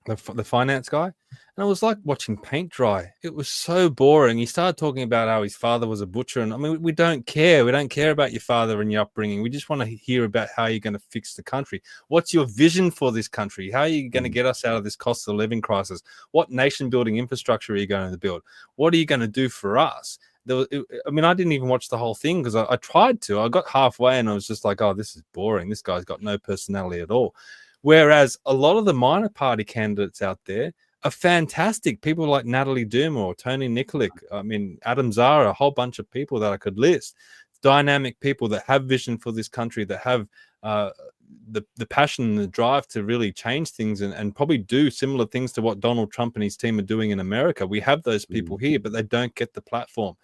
the finance guy. And it was like watching paint dry. It was so boring. He started talking about how his father was a butcher. And I mean, we don't care. We don't care about your father and your upbringing. We just want to hear about how you're going to fix the country. What's your vision for this country? How are you going to get us out of this cost of living crisis? What nation building infrastructure are you going to build? What are you going to do for us? I didn't even watch the whole thing because I tried to. I got halfway and I was just like, oh, this is boring. This guy's got no personality at all. Whereas a lot of the minor party candidates out there are fantastic. People like Natalie Doomer, Tony Nikolic, Adam Zara, a whole bunch of people that I could list. Dynamic people that have vision for this country, that have the passion and the drive to really change things and probably do similar things to what Donald Trump and his team are doing in America. We have those people here, but they don't get the platform.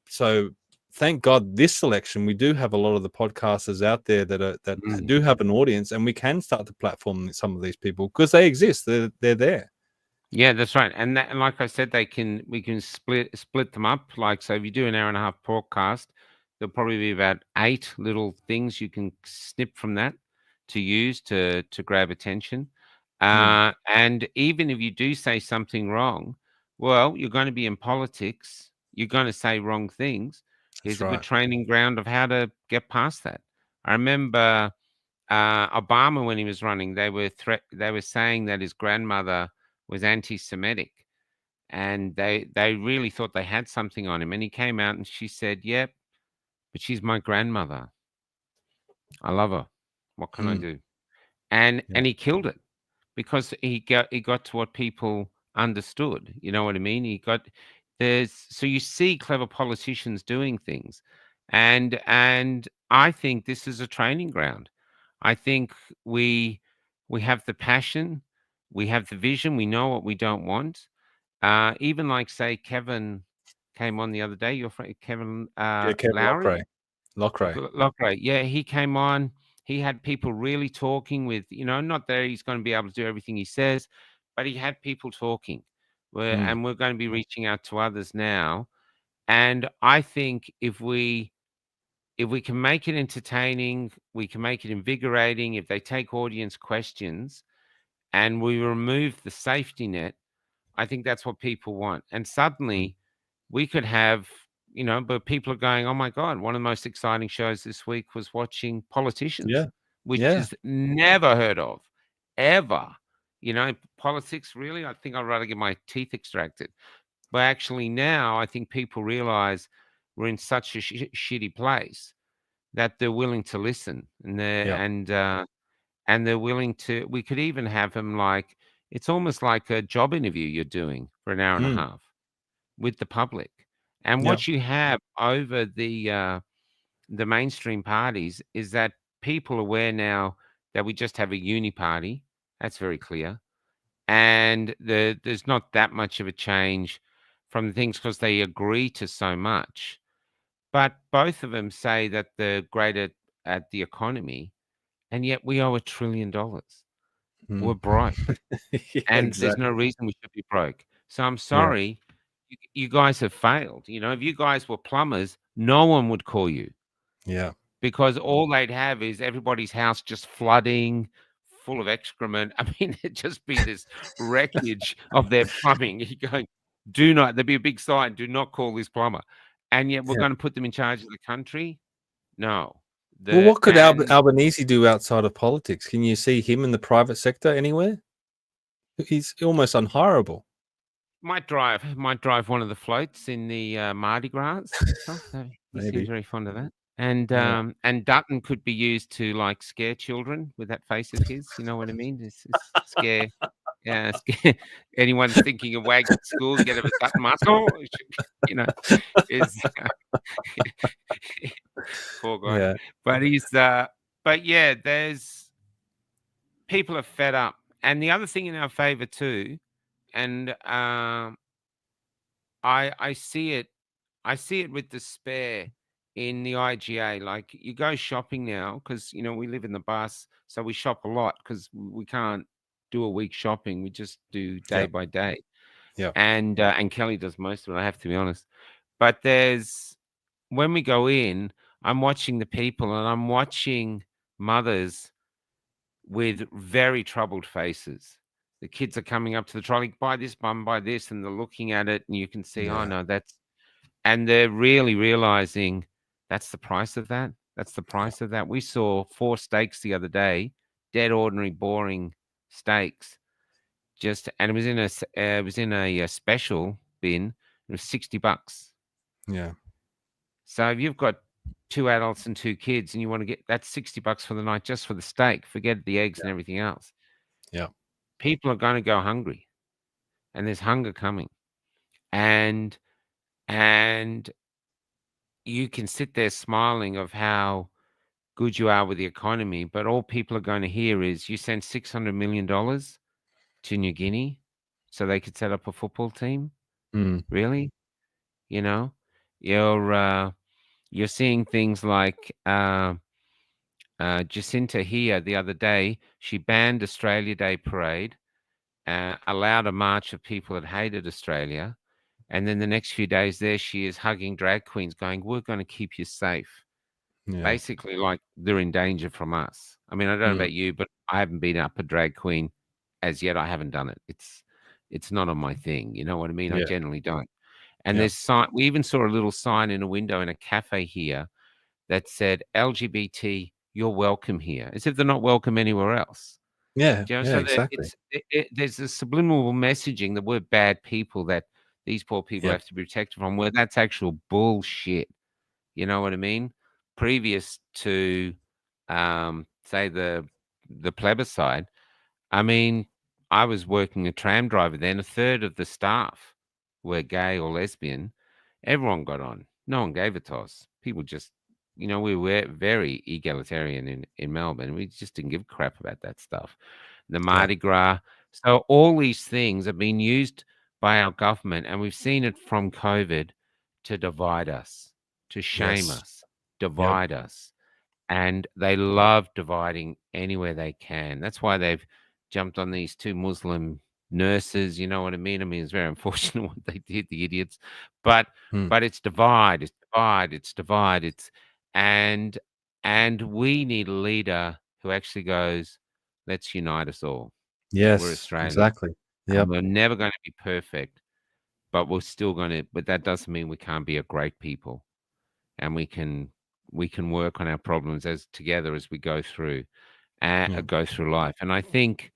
So thank God this election, we do have a lot of the podcasters out there that do have an audience, and we can start to platform some of these people because they exist. They're there. Yeah, that's right. And like I said, we can split them up. Like, so if you do an hour and a half broadcast, there'll probably be about 8 little things you can snip from that to use to grab attention. And even if you do say something wrong, well, you're going to be in politics. You're going to say wrong things. Here's That's a good right. training ground of how to get past that. I remember Obama, when he was running, they were saying that his grandmother was anti-Semitic, and they really thought they had something on him. And he came out and she said, "Yep, but she's my grandmother. I love her. What can I do?" And Yeah. he killed it because he got to what people understood. You know what I mean? So you see clever politicians doing things, and I think this is a training ground. I think we have the passion, we have the vision, we know what we don't want. Even like say Kevin came on the other day, your friend Kevin Yeah, Kevin Lowry. Lockray. Lockray. Yeah, he came on. He had people really talking with, not that he's going to be able to do everything he says, but he had people talking. And we're going to be reaching out to others now. And I think if we can make it entertaining, we can make it invigorating. If they take audience questions and we remove the safety net, I think that's what people want. And suddenly we could have, but people are going, oh my God, one of the most exciting shows this week was watching Politicians, which is never heard of, ever. Politics, really? I think I'd rather get my teeth extracted. But actually now I think people realize we're in such a shitty place that they're willing to listen, and they're willing to. We could even have them like, it's almost like a job interview you're doing for an hour and a half with the public. And what you have over the mainstream parties is that people are aware now that we just have a uni party. That's very clear, and there's not that much of a change from the things because they agree to so much. But both of them say that they're great at the economy, and yet we owe $1 trillion. We're broke, and there's no reason we should be broke. So I'm sorry, you guys have failed. If you guys were plumbers, no one would call you. Yeah. Because all they'd have is everybody's house just flooding, full of excrement. I mean, it'd just be this wreckage of their plumbing. You're going, there'd be a big sign, do not call this plumber. And yet we're going to put them in charge of the country? No. Well, what could Albanese do outside of politics? Can you see him in the private sector anywhere? He's almost unhireable. Might drive one of the floats in the Mardi Gras stuff. He seems very fond of that. And Dutton could be used to like scare children with that face of his. You know what I mean? It's scare. Yeah, scare anyone thinking of wagging school, get a Dutton muscle. Is poor guy. Yeah. But he's. But yeah, there's people are fed up, and the other thing in our favor too, and I see it. I see it with despair in the IGA. Like you go shopping now because we live in the bus, so we shop a lot because we can't do a week shopping. We just do day by day. Yeah. And Kelly does most of it, I have to be honest. But when we go in, I'm watching the people and I'm watching mothers with very troubled faces. The kids are coming up to the trolley, buy this, mum, buy this, and they're looking at it and you can see, oh no, and they're really realizing that's the price of that. That's the price of that. We saw 4 steaks the other day, dead ordinary, boring steaks. And it was in a special bin. It was $60. Yeah. So if you've got 2 adults and 2 kids, and you want to get that's $60 for the night just for the steak. Forget the eggs and everything else. Yeah. People are going to go hungry, and there's hunger coming, and you can sit there smiling of how good you are with the economy, but all people are going to hear is you sent $600 million to New Guinea so they could set up a football team. Really? You're seeing things like Jacinta here the other day. She banned Australia Day parade, allowed a march of people that hated Australia. And then the next few days there she is hugging drag queens going, we're going to keep you safe. Yeah. Basically, like they're in danger from us. I mean, I don't know about you, but I haven't beaten up a drag queen as yet. I haven't done it. It's not on my thing. You know what I mean? I Yeah. generally don't. And Yeah. there's sign. We even saw a little sign in a window in a cafe here that said LGBT, you're welcome here, as if they're not welcome anywhere else. Yeah. Do you know? Yeah. So Exactly. there's a subliminal messaging that we're bad people, that these poor people Yeah. have to be protected from, where that's actual bullshit. You know what I mean? Previous to, say, the plebiscite, I mean, I was working a tram driver then. A third of the staff were gay or lesbian. Everyone got on. No one gave a toss. People just, we were very egalitarian in Melbourne. We just didn't give a crap about that stuff. The Mardi Gras. So all these things have been used by our government, and we've seen it from COVID to divide us, to shame Yes. us, divide us. And they love dividing anywhere they can. That's why they've jumped on these 2 Muslim nurses. You know what I mean? I mean, it's very unfortunate what they did, the idiots. But it's divide, it's divide, it's divide. And we need a leader who actually goes, let's unite us all. We're Yes. Australians. Exactly. Yeah. We're never going to be perfect, but we're still going to. But that doesn't mean we can't be a great people, and we can work on our problems as together as we go through life. And I think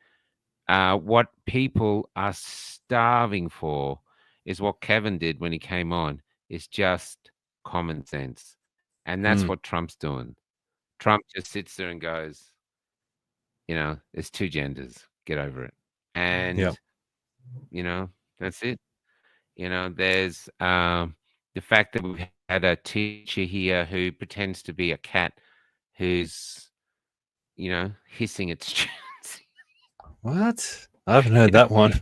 what people are starving for is what Kevin did when he came on, is just common sense. And that's what Trump's doing. Trump just sits there and goes, there's 2 genders, get over it. And that's it. There's the fact that we've had a teacher here who pretends to be a cat who's, hissing at students. What? I haven't heard that one.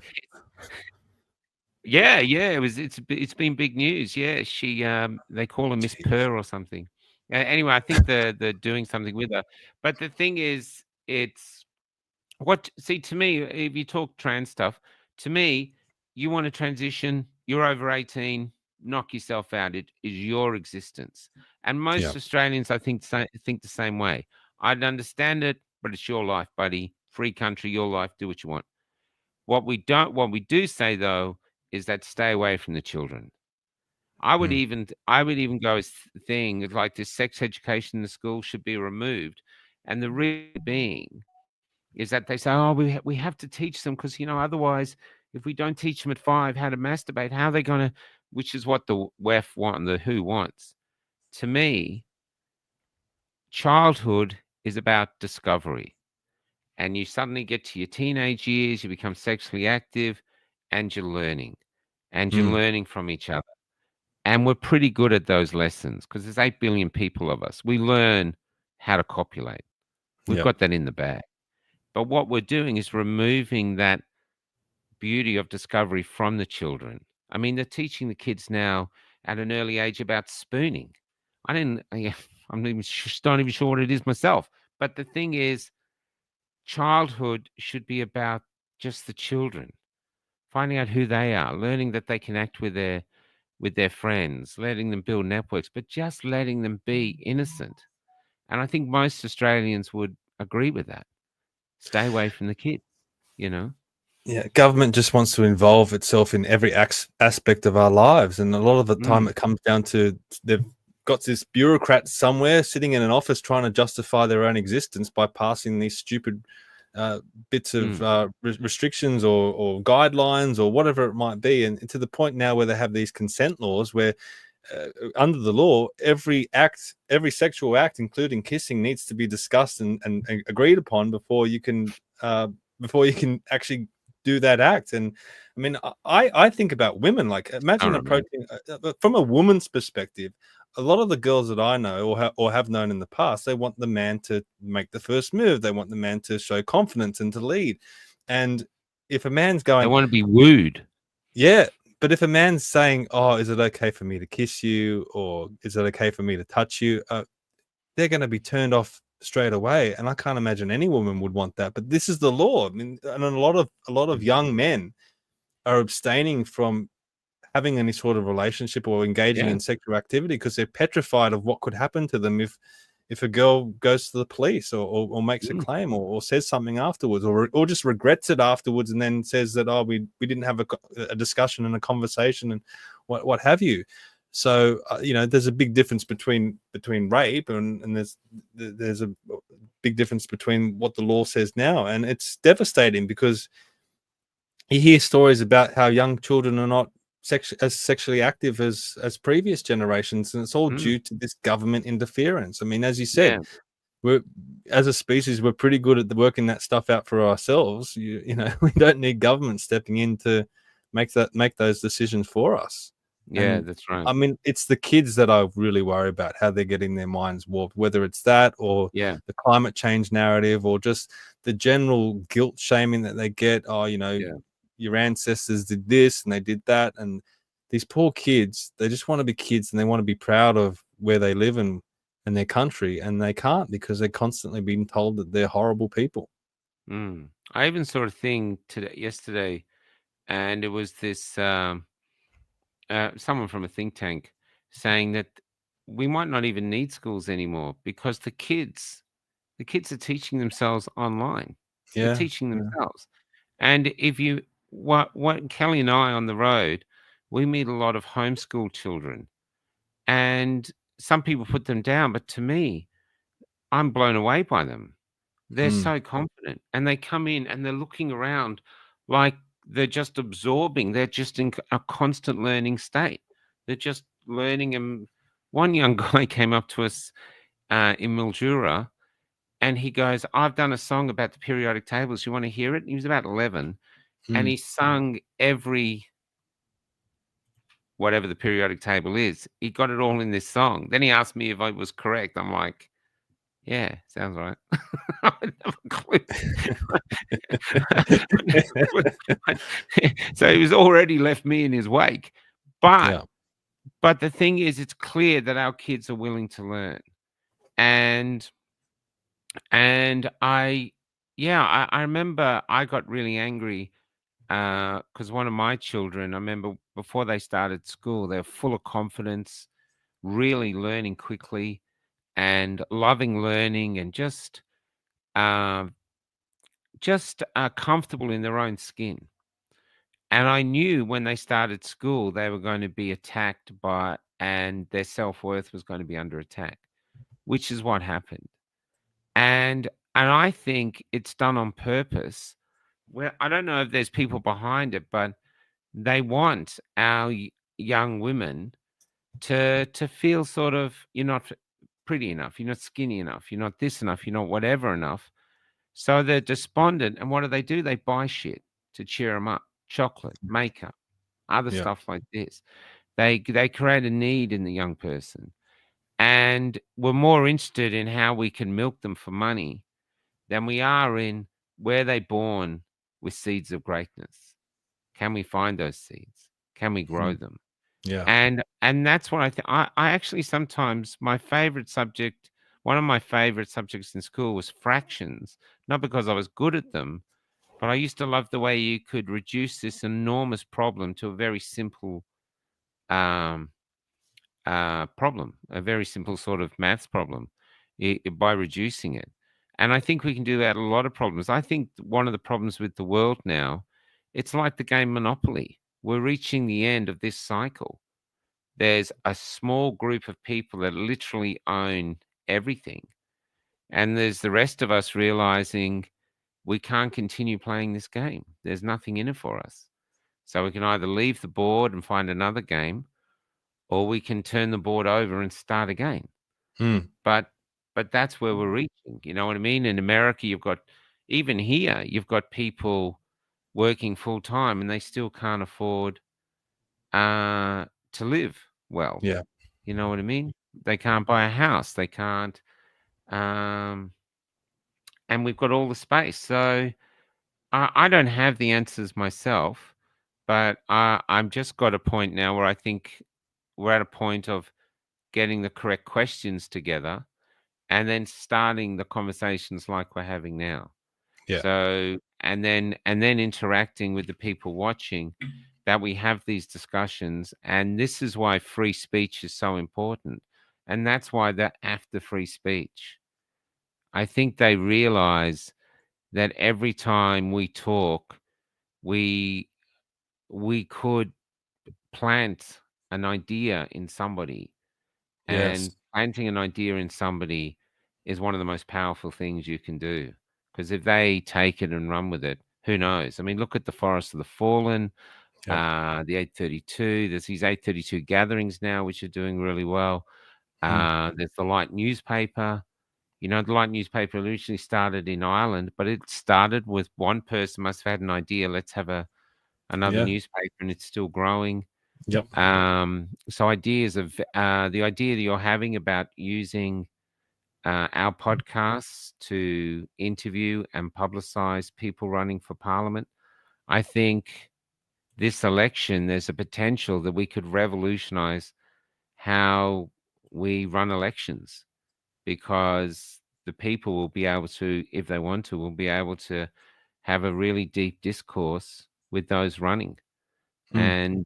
Yeah, it's been big news. Yeah, she they call her Miss Purr or something. Anyway, I think they're doing something with her. But the thing is, to me, if you talk trans stuff, to me, you want to transition, you're over 18, knock yourself out. It is your existence. And most Australians, I think the same way. I'd understand it, but it's your life, buddy. Free country, your life, do what you want. What we do say though is that stay away from the children. I would even go as things like this: sex education in the school should be removed. And the reason being is that they say, oh, we have to teach them because, otherwise, if we don't teach them at 5 how to masturbate, how are they going to, which is what the WEF want and the WHO wants. To me, childhood is about discovery. And you suddenly get to your teenage years, you become sexually active, and you're learning. And you're learning from each other. And we're pretty good at those lessons because there's 8 billion people of us. We learn how to copulate. We've got that in the bag. But what we're doing is removing that beauty of discovery from the children. I mean, they're teaching the kids now at an early age about spooning. I'm not even sure what it is myself. But the thing is, childhood should be about just the children, finding out who they are, learning that they can act with their friends, letting them build networks, but just letting them be innocent. And I think most Australians would agree with that. Stay away from the kids, Yeah, government just wants to involve itself in every aspect of our lives, and a lot of the time it comes down to they've got this bureaucrat somewhere sitting in an office trying to justify their own existence by passing these stupid bits of restrictions or guidelines or whatever it might be, and to the point now where they have these consent laws where under the law every sexual act, including kissing, needs to be discussed and agreed upon before you can actually do that act. And I mean, I think about women, like imagine approaching from a woman's perspective. A lot of the girls that I know or have known in the past, they want the man to make the first move. They want the man to show confidence and to lead. And if a man's going, they want to be wooed. Yeah. But if a man's saying, oh, is it okay for me to kiss you? Or is it okay for me to touch you? They're going to be turned off straight away. And I can't imagine any woman would want that. But this is the law. I mean, and a lot of young men are abstaining from having any sort of relationship or engaging in sexual activity because they're petrified of what could happen to them if a girl goes to the police or makes a claim or says something afterwards or just regrets it afterwards and then says that, oh, we didn't have a discussion and a conversation and what have you. So there's a big difference between rape and there's a big difference between what the law says now, and it's devastating because you hear stories about how young children are not as sexually active as previous generations, and it's all due to this government interference. I mean, as you said, we're as a species, we're pretty good at working that stuff out for ourselves. We don't need government stepping in to make those decisions for us. Yeah, that's right. I mean, it's the kids that I really worry about, how they're getting their minds warped, whether it's that or the climate change narrative or just the general guilt shaming that they get. Oh, your ancestors did this and they did that. And these poor kids, they just want to be kids and they want to be proud of where they live and their country. And they can't because they're constantly being told that they're horrible people. I even saw a thing yesterday, and it was this someone from a think tank saying that we might not even need schools anymore because the kids are teaching themselves online. They're teaching themselves. And if you what Kelly and I on the road, we meet a lot of homeschool children, and some people put them down, but to me, I'm blown away by them. They're so confident, and they come in and they're looking around like they're just absorbing. They're just in a constant learning state. They're just learning. And one young guy came up to us in Mildura, and he goes, "I've done a song about the periodic tables. You want to hear it?" And he was about 11. And he sung every whatever the periodic table is. He got it all in this song. Then he asked me if I was correct. I'm like, yeah, sounds right. I have a clue. So he was already left me in his wake. But the thing is, it's clear that our kids are willing to learn. And I remember I got really angry because one of my children, I remember before they started school, they were full of confidence, really learning quickly and loving learning and just comfortable in their own skin. And I knew when they started school, they were going to be attacked and their self-worth was going to be under attack, which is what happened. And I think it's done on purpose. Well, I don't know if there's people behind it, but they want our young women to feel sort of you're not pretty enough, you're not skinny enough, you're not this enough, you're not whatever enough. So they're despondent, and what do? They buy shit to cheer them up: chocolate, makeup, other stuff like this. They create a need in the young person, and we're more interested in how we can milk them for money than we are in where they born with seeds of greatness. Can we find those seeds? Can we grow them? Yeah. And that's what I think. I actually sometimes one of my favorite subjects in school was fractions, not because I was good at them, but I used to love the way you could reduce this enormous problem to a very simple problem, a very simple sort of maths problem by reducing it. And I think we can do that a lot of problems. I think one of the problems with the world now, it's like the game Monopoly. We're reaching the end of this cycle. There's a small group of people that literally own everything. And there's the rest of us realizing we can't continue playing this game. There's nothing in it for us. So we can either leave the board and find another game, or we can turn the board over and start again. But that's where we're reaching. You know what I mean? In America, even here, you've got people working full time and they still can't afford to live well. Yeah. You know what I mean? They can't buy a house. They can't. And we've got all the space. So I don't have the answers myself, but I'm just got a point now where I think we're at a point of getting the correct questions together and then starting the conversations like we're having now. Yeah. So and then interacting with the people watching, that we have these discussions, and this is why free speech is so important, and that's why they're after free speech. I think they realize that every time we talk, we could plant an idea in somebody, Yes. and planting an idea in somebody is one of the most powerful things you can do, because if they take it and run with it, who knows? I mean, look at the Forest of the Fallen, Yep. the 832. There's these 832 gatherings now, which are doing really well. There's the Light newspaper. You know, the Light newspaper originally started in Ireland, but it started with one person must have had an idea. Let's have another Yeah. newspaper, and it's still growing. Yep. So ideas of the idea that you're having about using our podcasts to interview and publicize people running for parliament, I think this election, there's a potential that we could revolutionize how we run elections, because the people will be able to, if they want to, will be able to have a really deep discourse with those running. Mm.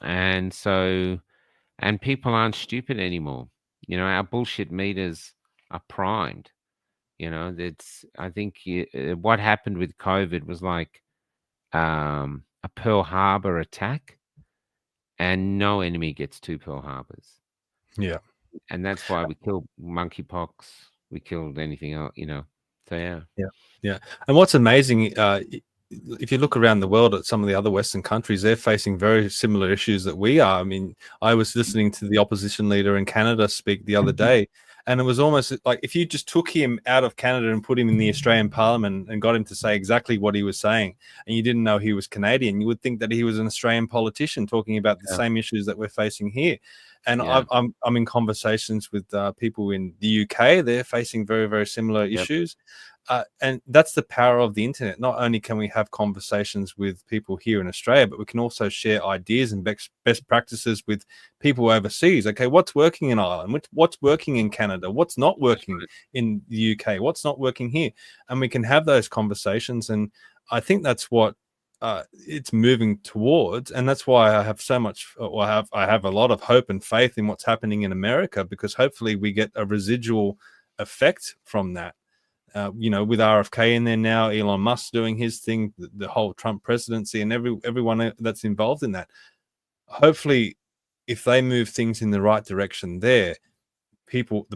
And so, and people aren't stupid anymore. You know, our bullshit meters are primed. You know, that's, I think what happened with COVID was like a Pearl Harbor attack, and no enemy gets two Pearl Harbors. Yeah. And that's why we killed monkeypox. We killed anything else, you know. So yeah. Yeah. Yeah. And what's amazing, if you look around the world at some of the other Western countries, they're facing very similar issues that we are. I mean, I was listening to the opposition leader in Canada speak the other day, and it was almost like if you just took him out of Canada and put him in the Australian Parliament and got him to say exactly what he was saying, and you didn't know he was Canadian, you would think that he was an Australian politician talking about the same issues that we're facing here. And I'm in conversations with people in the UK. They're facing very, very similar issues. And that's the power of the internet. Not only can we have conversations with people here in Australia, but we can also share ideas and best practices with people overseas. Okay, what's working in Ireland? What's working in Canada? What's not working in the UK? What's not working here? And we can have those conversations. And I think that's what it's moving towards, and that's why I have so much. Well, I have a lot of hope and faith in what's happening in America, because hopefully we get a residual effect from that. You know, with RFK in there now, Elon Musk doing his thing, the whole Trump presidency, and everyone that's involved in that. Hopefully, if they move things in the right direction, the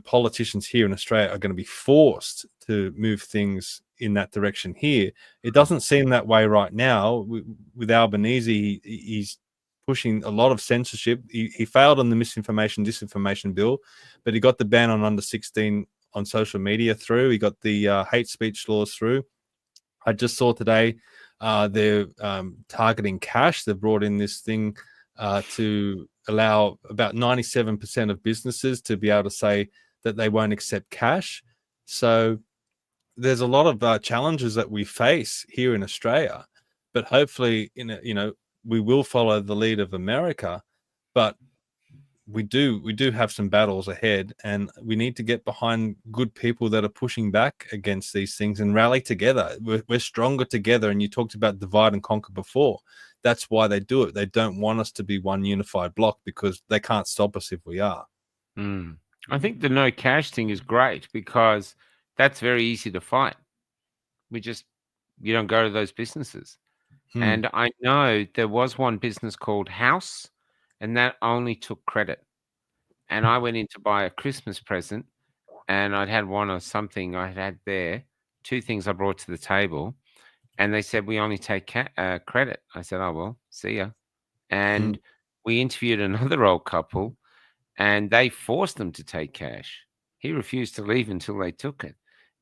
politicians here in Australia are going to be forced to move things in that direction here. It doesn't seem that way right now. With Albanese, he's pushing a lot of censorship. He failed on the disinformation bill, but he got the ban on under 16 on social media through. He got the hate speech laws through. I just saw today they're targeting cash. They've brought in this thing to allow about 97% of businesses to be able to say that they won't accept cash. So there's a lot of challenges that we face here in Australia, but hopefully, we will follow the lead of America. But we do have some battles ahead, and we need to get behind good people that are pushing back against these things and rally together. We're stronger together. And you talked about divide and conquer before. That's why they do it. They don't want us to be one unified block, because they can't stop us if we are. I think the no cash thing is great, because that's very easy to fight. You don't go to those businesses. And I know there was one business called House, and that only took credit. And I went in to buy a Christmas present, and I'd had one or something I had there, two things I brought to the table, and they said, we only take credit. I said, oh, well, see ya. And we interviewed another old couple, and they forced them to take cash. He refused to leave until they took it.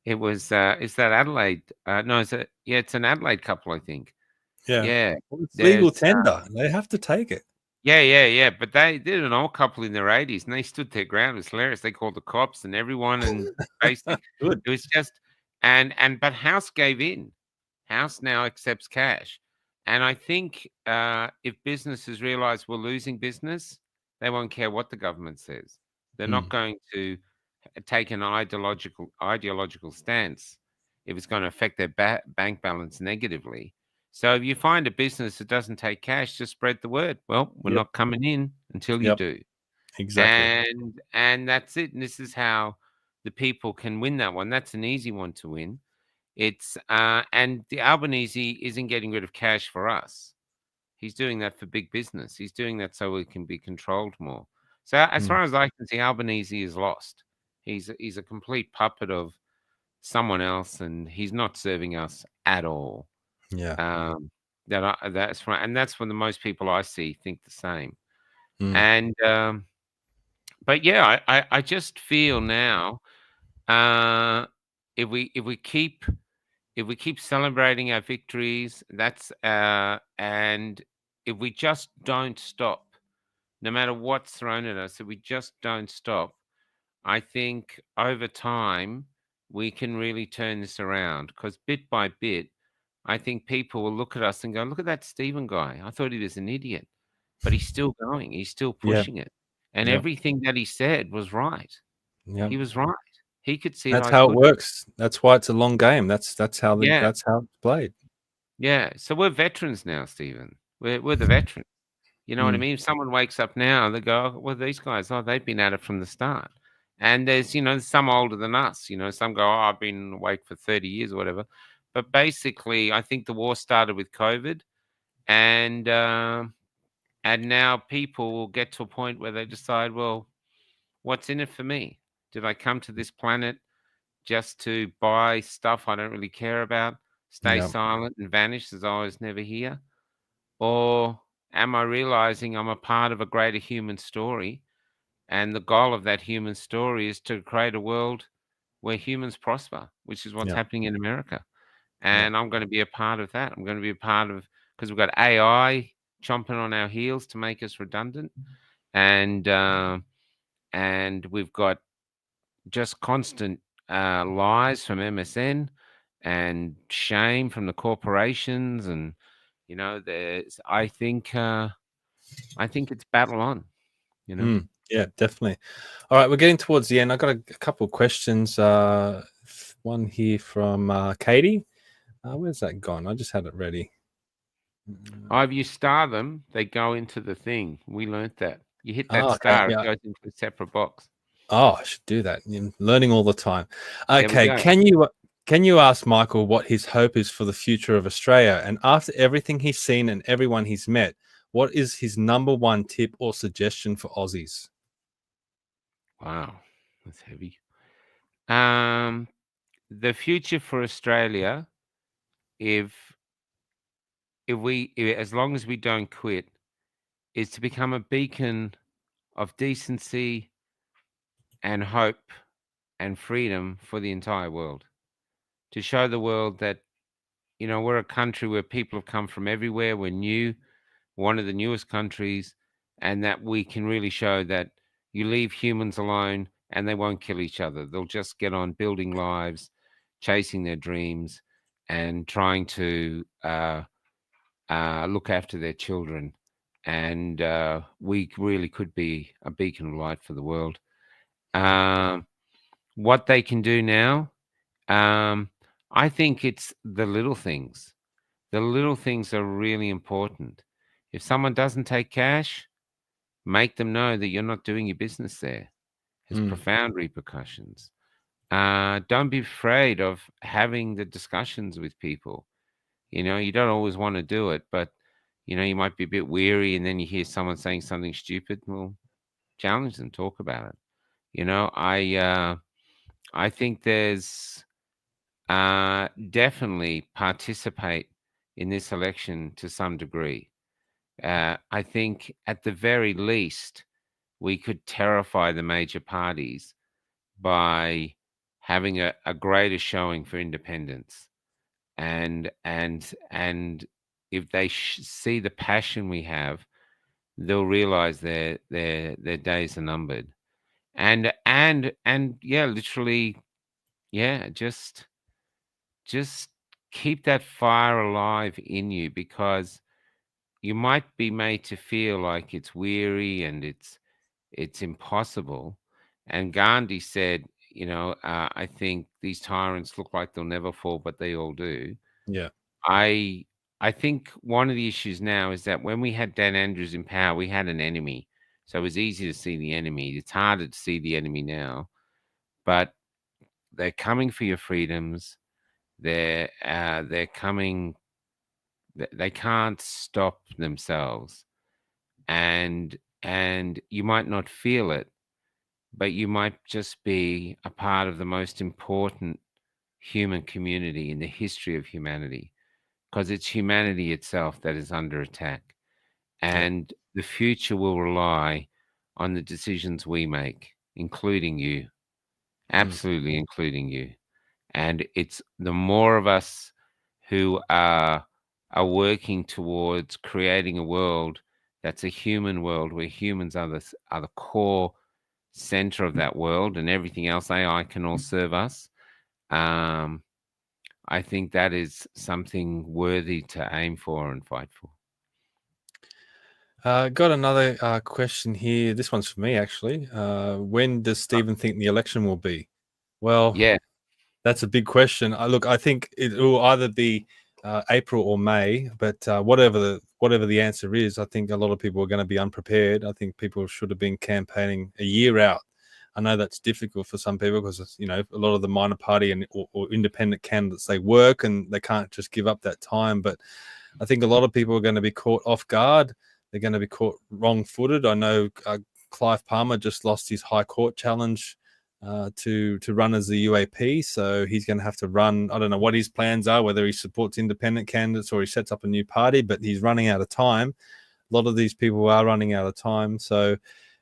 It was, is that Adelaide? No, it's an Adelaide couple, I think. Yeah. Well, it's legal tender. They have to take it. Yeah. But they did an old couple in their 80s, and they stood their ground. It was hilarious. They called the cops and everyone, and basically it was just, but House gave in. House now accepts cash. And I think if businesses realize we're losing business, they won't care what the government says. They're not going to take an ideological stance if it's going to affect their bank balance negatively. So if you find a business that doesn't take cash, just spread the word. Well, we're not coming in until you do. Exactly. And that's it. And this is how the people can win that one. That's an easy one to win. It's and the Albanese isn't getting rid of cash for us. He's doing that for big business. He's doing that so it can be controlled more. So as far as I can see, Albanese is lost. He's a complete puppet of someone else, and he's not serving us at all. Yeah. That's right, and that's when the most people I see think the same. Mm. And but yeah, I just feel now, if we keep celebrating our victories, that's and if we just don't stop, no matter what's thrown at us, if we just don't stop, I think over time we can really turn this around. Because bit by bit, I think people will look at us and go, "Look at that Stephen guy. I thought he was an idiot, but he's still going. He's still Yeah. pushing it, and Yeah. everything that he said was right. Yeah. He was right. He could see That's it. how it works. That's why it's a long game. That's how Yeah. that's how it's played. Yeah. So we're veterans now, Stephen. We're the veterans. You know what I mean? If someone wakes up now, they go, "Oh, well, these guys, they've been at it from the start." And there's, some older than us. Some go, "Oh, I've been awake for 30 years or whatever." But basically, I think the war started with COVID, and now people will get to a point where they decide, well, what's in it for me? Did I come to this planet just to buy stuff I don't really care about, stay Yeah. silent and vanish as I was never here? Or am I realizing I'm a part of a greater human story? And the goal of that human story is to create a world where humans prosper, which is what's Yeah. happening in America. And I'm going to be a part of that. I'm going to be a part of, because we've got AI chomping on our heels to make us redundant. And we've got just constant lies from MSN and shame from the corporations. And, there's, I think it's battle on, Yeah, definitely. All right, we're getting towards the end. I've got a couple of questions. One here from Katie. Where's that gone? I just had it ready. If you star them, they go into the thing. We learnt that. You hit that Okay, star, yeah. it goes into a separate box. Oh, I should do that. I'm learning all the time. we Okay, go. can you ask Michael what his hope is for the future of Australia? And after everything he's seen and everyone he's met, what is his number one tip or suggestion for Aussies? Wow, that's heavy. The future for Australia, if as long as we don't quit, is to become a beacon of decency and hope and freedom for the entire world. To show the world that, we're a country where people have come from everywhere. We're new, one of the newest countries, and that we can really show that you leave humans alone and they won't kill each other. They'll just get on building lives, chasing their dreams, and trying to look after their children. And we really could be a beacon of light for the world. What they can do now, I think it's the little things. The little things are really important. If someone doesn't take cash, make them know that you're not doing your business there. Has profound repercussions. Don't be afraid of having the discussions with people. You don't always want to do it, but you might be a bit weary, and then you hear someone saying something stupid. Well, challenge them, talk about it. I think there's definitely participate in this election to some degree. I think at the very least, we could terrify the major parties by having a greater showing for independence. And if they see the passion we have, they'll realize their days are numbered. And yeah, literally, yeah, just keep that fire alive in you, because you might be made to feel like it's weary and it's impossible. And Gandhi said, I think these tyrants look like they'll never fall, but they all do. Yeah. I think one of the issues now is that when we had Dan Andrews in power, we had an enemy. So it was easy to see the enemy. It's harder to see the enemy now. But they're coming for your freedoms. They're coming. They can't stop themselves, and you might not feel it, but you might just be a part of the most important human community in the history of humanity, because it's humanity itself that is under attack, and the future will rely on the decisions we make, including you, absolutely including you. And it's the more of us who are working towards creating a world that's a human world, where humans are the core center of that world, and everything else, AI, can all serve us. I think that is something worthy to aim for and fight for. Got another question here. This one's for me, actually. When does Stephen think the election will be? Well, yeah, that's a big question. Look, I think it will either be April or May, but whatever the answer is, I think a lot of people are going to be unprepared. I think people should have been campaigning a year out. I know that's difficult for some people because, a lot of the minor party or independent candidates, they work and they can't just give up that time. But I think a lot of people are going to be caught off guard. They're going to be caught wrong-footed. I know Clive Palmer just lost his High Court challenge to run as the UAP, so he's going to have to run. I don't know what his plans are, whether he supports independent candidates or he sets up a new party, but he's running out of time. A lot of these people are running out of time. So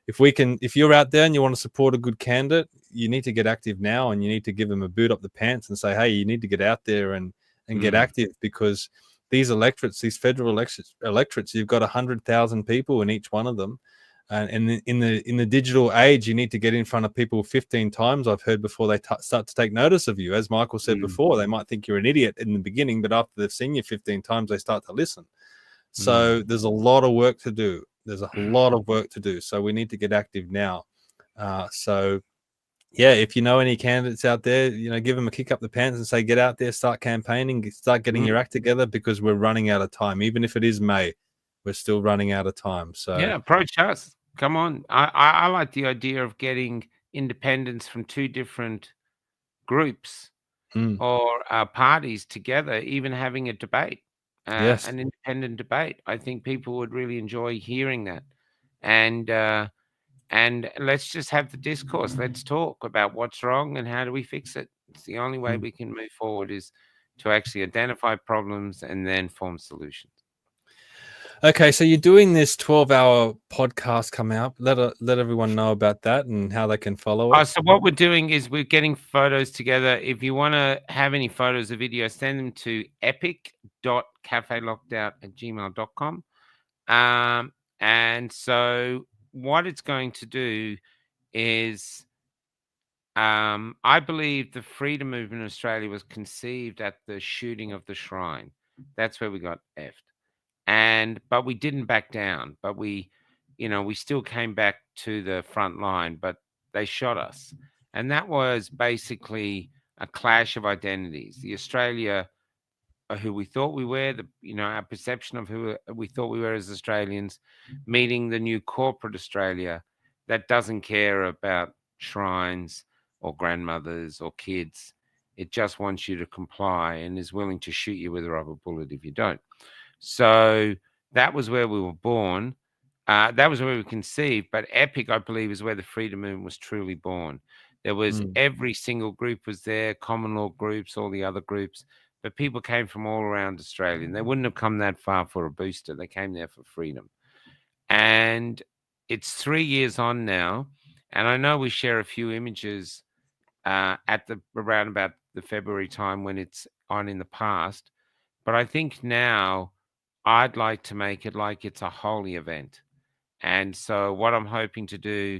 if you're out there and you want to support a good candidate, you need to get active now, and you need to give them a boot up the pants and say, hey, you need to get out there and get active, because these electorates, these federal electorates, you've got 100,000 people in each one of them. And in the digital age, you need to get in front of people 15 times, I've heard, before they start to take notice of you. As Michael said before, they might think you're an idiot in the beginning, but after they've seen you 15 times, they start to listen. So there's a lot of work to do. So we need to get active now. If you know any candidates out there, give them a kick up the pants and say, get out there, start campaigning, start getting your act together, because we're running out of time. Even if it is May, we're still running out of time. So yeah, approach us. Come on. I like the idea of getting independents from two different groups or parties together, even having a debate, an independent debate. I think people would really enjoy hearing that. And let's just have the discourse. Let's talk about what's wrong and how do we fix it. It's the only way we can move forward, is to actually identify problems and then form solutions. Okay, so you're doing this 12-hour podcast coming up. Let everyone know about that and how they can follow it. So what we're doing is we're getting photos together. If you want to have any photos or videos, send them to epic.cafelockedout@gmail.com. And so what it's going to do is, I believe the freedom movement in Australia was conceived at the shooting of the Shrine. That's where we got effed. But we didn't back down, but we still came back to the front line, but they shot us. And that was basically a clash of identities. The Australia who we thought we were, our perception of who we thought we were as Australians, meeting the new corporate Australia that doesn't care about shrines or grandmothers or kids. It just wants you to comply and is willing to shoot you with a rubber bullet if you don't. So that was where we were born. That was where we were conceived. But EPIC, I believe, is where the freedom movement was truly born. There was every single group was there, common law groups, all the other groups. But people came from all around Australia, and they wouldn't have come that far for a booster. They came there for freedom. And it's 3 years on now. And I know we share a few images around about the February time when it's on in the past. But I think now I'd like to make it like it's a holy event. And so what I'm hoping to do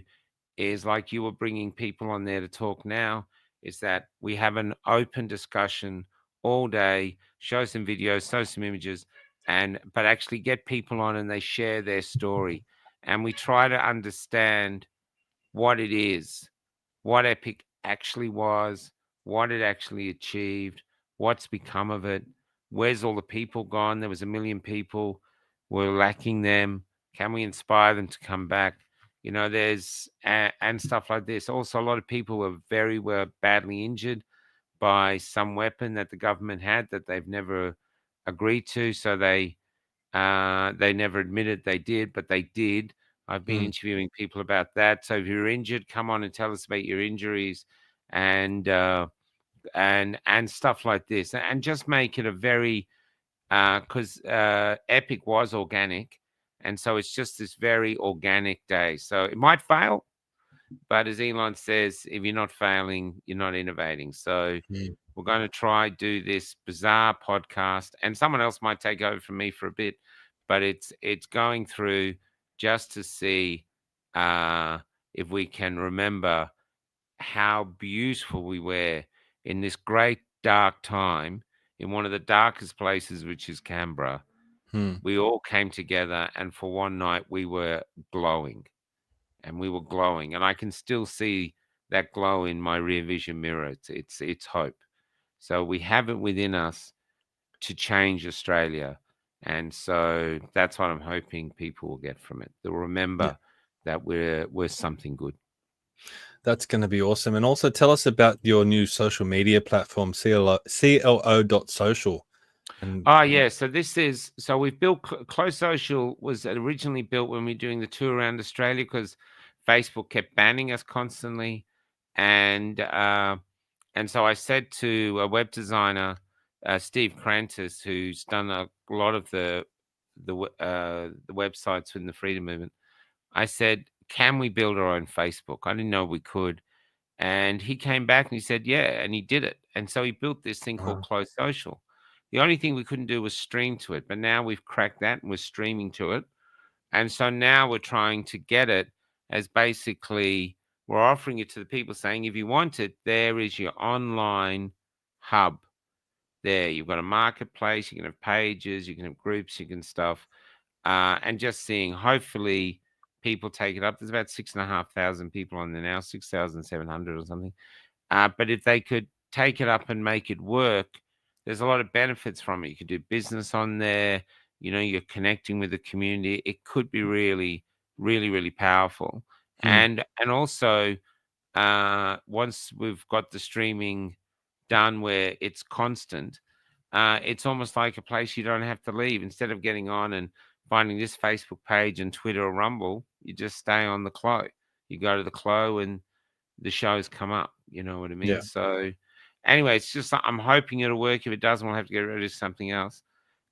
is, like you were bringing people on there to talk now, is that we have an open discussion all day, show some videos, show some images, but actually get people on and they share their story. And we try to understand what it is, what EPIC actually was, what it actually achieved, what's become of it, where's all the people gone? There was 1 million people, we're lacking them. Can we inspire them to come back? You know, there's and stuff like this. Also, a lot of people were badly injured by some weapon that the government had that they've never agreed to. So they never admitted they did, but they did. I've been interviewing people about that. So if you're injured, come on and tell us about your injuries and stuff like this, and just make it a very because Epic was organic, and so it's just this very organic day. So it might fail, but as Elon says, if you're not failing, you're not innovating. So we're going to try do this bizarre podcast, and someone else might take over from me for a bit, but it's going through just to see if we can remember how beautiful we were in this great dark time in one of the darkest places, which is Canberra. We all came together, and for one night we were glowing. And we were glowing, and I can still see that glow in my rear vision mirror. It's hope. So we have it within us to change Australia, and so that's what I'm hoping people will get from it. They'll remember that we're something good. That's going to be awesome. And also tell us about your new social media platform, CLO.social. Oh yeah, so we've built Close Social was originally built when we were doing the tour around Australia because Facebook kept banning us constantly, and so I said to a web designer, Steve Crantis, who's done a lot of the websites in the freedom movement. I said, can we build our own Facebook? I didn't know we could. And he came back and he said, yeah, and he did it. And so he built this thing called Closed Social. The only thing we couldn't do was stream to it, but now we've cracked that and we're streaming to it. And so now we're trying to get it as basically we're offering it to the people saying, if you want it, there is your online hub. There, you've got a marketplace, you can have pages, you can have groups, you can stuff. And just seeing, hopefully, people take it up. There's about 6,500 people on there now, 6,700 or something. But if they could take it up and make it work, there's a lot of benefits from it. You could do business on there. You know, you're connecting with the community. It could be really, really, really powerful. And also, once we've got the streaming done where it's constant, it's almost like a place you don't have to leave. Instead of getting on and finding this Facebook page and Twitter or Rumble, you just stay on the Clo. You go to the Clo and the shows come up. You know what I mean? Yeah. So anyway, it's just I'm hoping it'll work. If it doesn't, we'll have to get rid of something else.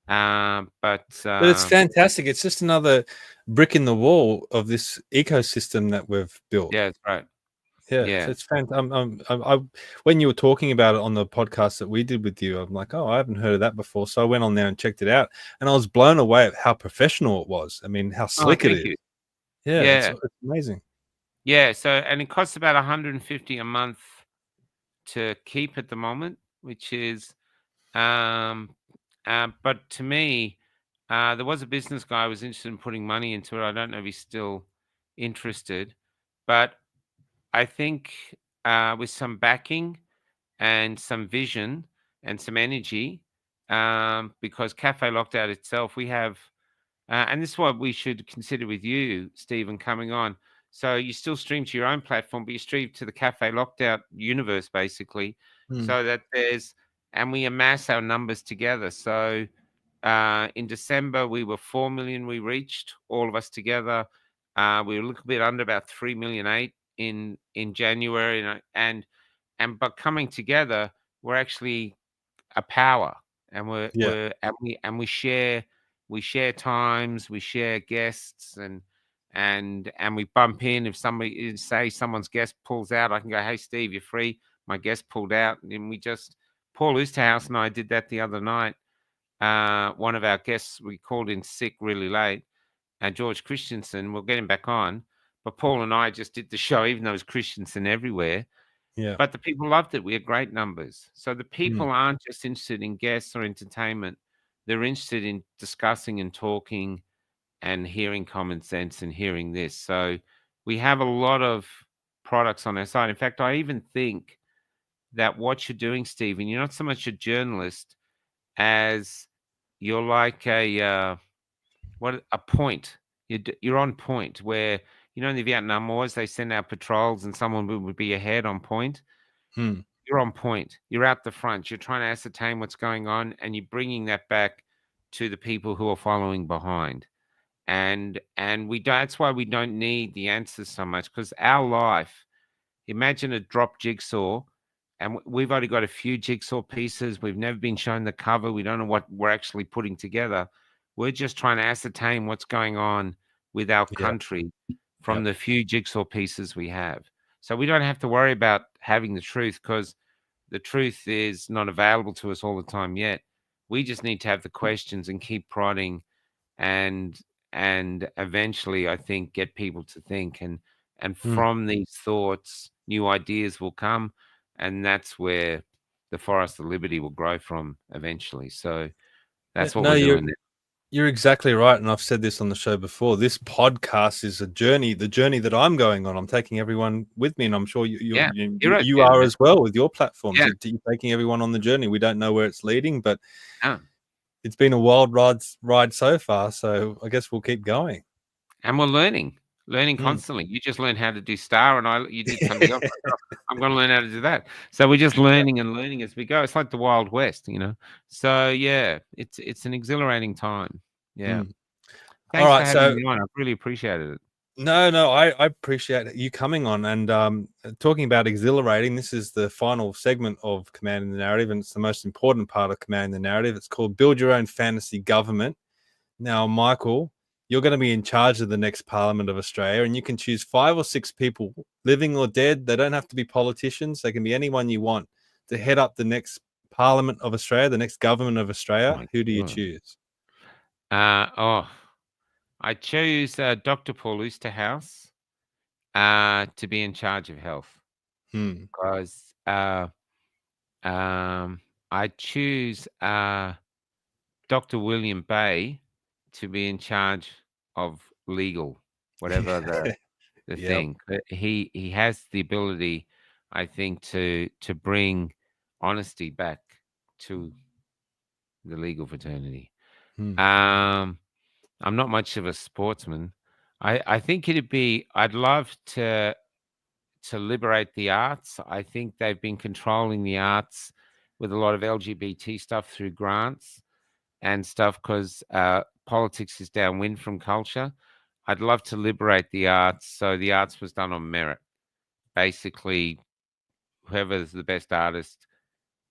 But it's fantastic. It's just another brick in the wall of this ecosystem that we've built. Yeah, that's right. Yeah. So it's fantastic. When you were talking about it on the podcast that we did with you, I'm like, oh, I haven't heard of that before. So I went on there and checked it out, and I was blown away at how professional it was. I mean, how slick it is. Yeah, it's amazing. Yeah. So, and it costs about $150 a month to keep at the moment, which is, but to me, there was a business guy who was interested in putting money into it. I don't know if he's still interested, but I think with some backing and some vision and some energy, because Café locked out itself, we have, and this is what we should consider with you, Stephen, coming on. So you still stream to your own platform, but you stream to the Café locked out universe, basically, so that and we amass our numbers together. So in December, we were 4 million we reached, all of us together. We were a little bit under about 3.8 million in January, but coming together, we're actually a power, and we share times, we share guests, and we bump in. If somebody, say someone's guest pulls out, I can go, hey Steve, you're free. My guest pulled out, and Paul Oosterhouse and I did that the other night. One of our guests, we called in sick really late, and George Christensen, we'll get him back on. But Paul and I just did the show, even though it was Christensen everywhere. Yeah. But the people loved it. We had great numbers. So the people aren't just interested in guests or entertainment. They're interested in discussing and talking and hearing common sense and hearing this. So we have a lot of products on our side. In fact, I even think that what you're doing, Stephen, you're not so much a journalist as you're like a point. You're on point where, in the Vietnam Wars, they send out patrols and someone would be ahead on point. You're on point. You're out the front. You're trying to ascertain what's going on, and you're bringing that back to the people who are following behind. And that's why we don't need the answers so much, because our life, imagine a drop jigsaw, and we've only got a few jigsaw pieces. We've never been shown the cover. We don't know what we're actually putting together. We're just trying to ascertain what's going on with our country from the few jigsaw pieces we have. So we don't have to worry about having the truth, because the truth is not available to us all the time yet. We just need to have the questions and keep prodding, and eventually, I think, get people to think. And from these thoughts, new ideas will come, and that's where the forest of liberty will grow from eventually. So that's what we're doing. You're exactly right, and I've said this on the show before. This podcast is a journey, the journey that I'm going on. I'm taking everyone with me, and I'm sure you are as well with your platforms. Yeah. You're taking everyone on the journey. We don't know where it's leading, but it's been a wild ride so far. So I guess we'll keep going. And we're learning constantly. You just learned how to do star, and you did something else. I'm going to learn how to do that. So we're just learning and learning as we go. It's like the Wild West, So yeah, it's an exhilarating time. Yeah. Thanks All right, for having me on. I really appreciated it. No, I appreciate you coming on and talking about exhilarating. This is the final segment of Commanding the Narrative, and it's the most important part of Commanding the Narrative. It's called Build Your Own Fantasy Government. Now, Michael, you're going to be in charge of the next Parliament of Australia, and you can choose 5 or 6 people, living or dead. They don't have to be politicians. They can be anyone you want to head up the next Parliament of Australia, the next government of Australia. Who do you choose? I choose Dr. Paul Oosterhouse to be in charge of health, because I choose Dr. William Bay to be in charge of legal, whatever the thing. He has the ability, I think, to bring honesty back to the legal fraternity. I'm not much of a sportsman. I think I'd love to liberate the arts. I think they've been controlling the arts with a lot of LGBT stuff through grants and stuff, because politics is downwind from culture. I'd love to liberate the arts, so the arts was done on merit. Basically, whoever's the best artist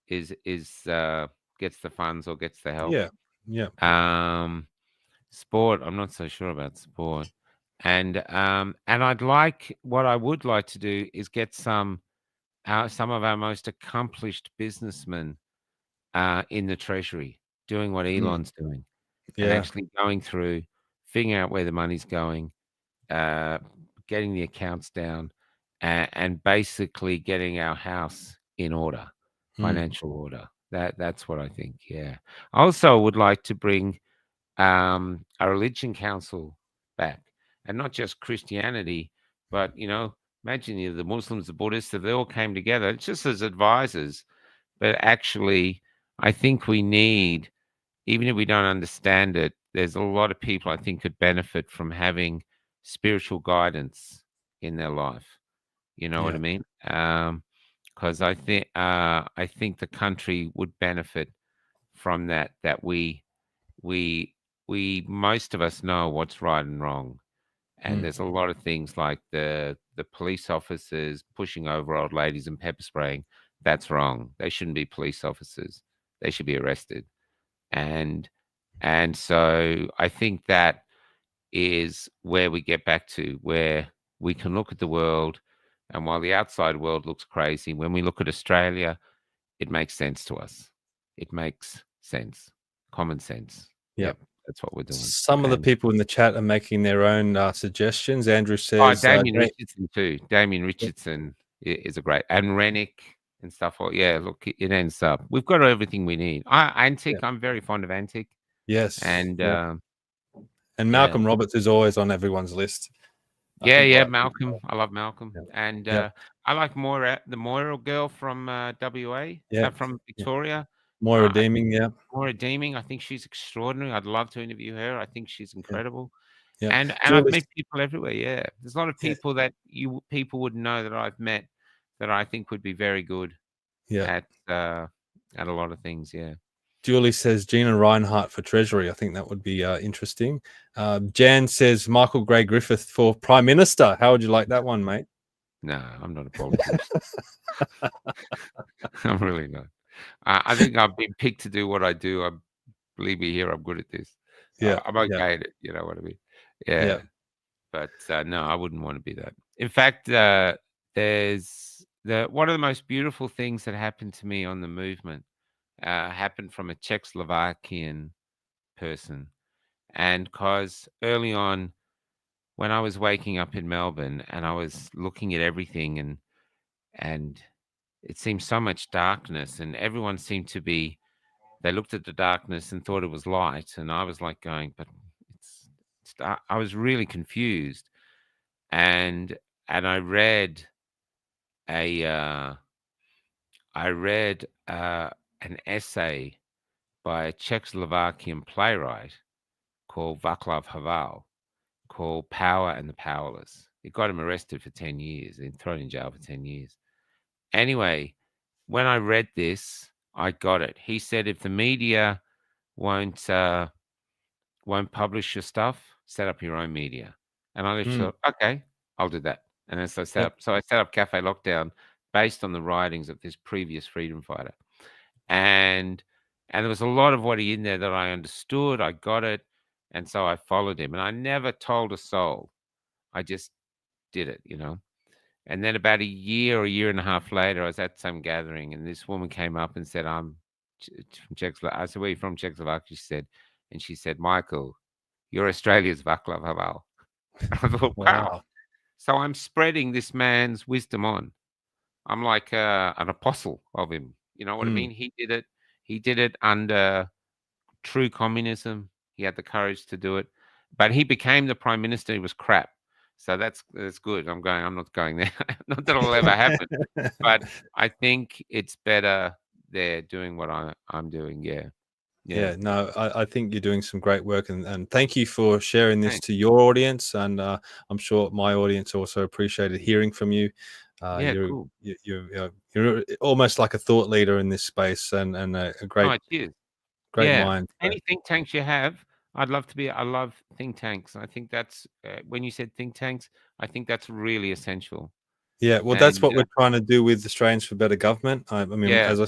is gets the funds or gets the help. Sport, I'm not so sure about sport. And what I would like to do is get some of our most accomplished businessmen in the Treasury doing what Elon's doing, and actually going through, figuring out where the money's going, getting the accounts down, and basically getting our house in order, financial order. That's what I think. Yeah. I also would like to bring a religion council back, and not just Christianity, but imagine the Muslims, the Buddhists, if they all came together just as advisors. But actually, I think we need, even if we don't understand it, there's a lot of people I think could benefit from having spiritual guidance in their life. You know what I mean? Because I think the country would benefit from that. That we most of us know what's right and wrong, and there's a lot of things like the police officers pushing over old ladies and pepper spraying. That's wrong. They shouldn't be police officers. They should be arrested. And so I think that is where we get back to, where we can look at the world, and while the outside world looks crazy, when we look at Australia, it makes sense to us. It makes sense, common sense. Yep. That's what we're doing. Some of the people in the chat are making their own suggestions. Andrew says, Damien Richardson too. Damien Richardson is a great, and Rennick and stuff. Yeah, look, it ends up. We've got everything we need. Antique. I'm very fond of Antique. Yes, and Malcolm Roberts is always on everyone's list. Yeah, Malcolm. I love Malcolm, Yeah. and Yeah. I like the Moira girl from WA, Yeah. from Victoria. More Uh, I- redeeming. Yeah. Moira Deeming. I think she's extraordinary. I'd love to interview her. I think she's incredible. Yeah. And I've Julie, met people everywhere. Yeah, there's a lot of Yeah. people that people would know that I've met that I think would be very good yeah. at a lot of things. Yeah. Julie says Gina Reinhart for Treasury. I think that would be interesting. Jan says Michael Gray Griffith for Prime Minister. How would you like that one, mate? No, I'm not a politician. I'm really not. I think I've been picked to do what I do. Believe me, here I'm good at this. Yeah, I'm okay at it. You know what I mean? Yeah. Yeah. But no, I wouldn't want to be that. In fact, there's one of the most beautiful things that happened to me on the movement happened from a Czechoslovakian person, and because early on, when I was waking up in Melbourne and I was looking at everything, and it seemed so much darkness, and everyone seemed to be. They looked at the darkness and thought it was light, and I was like going, but it's dark. I was really confused, and I read an essay by a Czechoslovakian playwright called Václav Havel called Power and the Powerless. It got him arrested for 10 years and thrown in jail for 10 years. Anyway, when I read this, I got it. He said if the media won't publish your stuff, set up your own media. And I literally thought, okay, I'll do that. And then so I set up Café Lockdown based on the writings of this previous freedom fighter. And there was a lot of what he in there that I understood. I got it. And so I followed him. And I never told a soul. I just did it, you know. And then about a year and a half later, I was at some gathering, and this woman came up and said, I'm from Czechoslovakia. I said, where are you from? Czechoslovakia, she said, Michael, you're Australia's Václav Havel. I thought, wow. So I'm spreading this man's wisdom on. I'm like an apostle of him. You know what I mean? He did it under true communism. He had the courage to do it. But he became the prime minister. He was crap. So that's good. I'm not going there. Not that it'll ever happen. But I think it's better they're doing what I'm doing. Yeah. No, I think you're doing some great work, and thank you for sharing this to your audience, and I'm sure my audience also appreciated hearing from you. Cool. You're almost like a thought leader in this space, and a great mind. Any think tanks you have, I love think tanks. I think that's when you said think tanks, I think that's really essential. Yeah, well, that's what we're trying to do with Australians for Better Government. I mean, as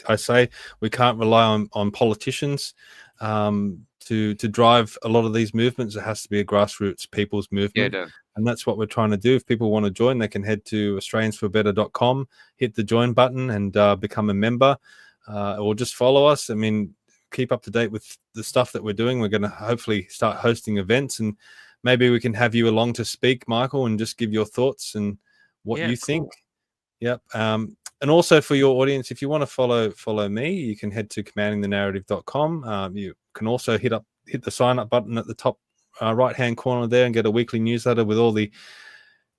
I say, we can't rely on politicians to drive a lot of these movements. It has to be a grassroots people's movement. And that's what we're trying to do. If people want to join, they can head to australiansforbetter.com, hit the join button, and become a member, or just follow us. I mean, keep up to date with the stuff that we're doing. We're going to hopefully start hosting events, and maybe we can have you along to speak, Michael, and just give your thoughts and what you think. Yep. And also for your audience, if you want to follow me, you can head to commandingthenarrative.com. You can also hit the sign up button at the top right hand corner there and get a weekly newsletter with all the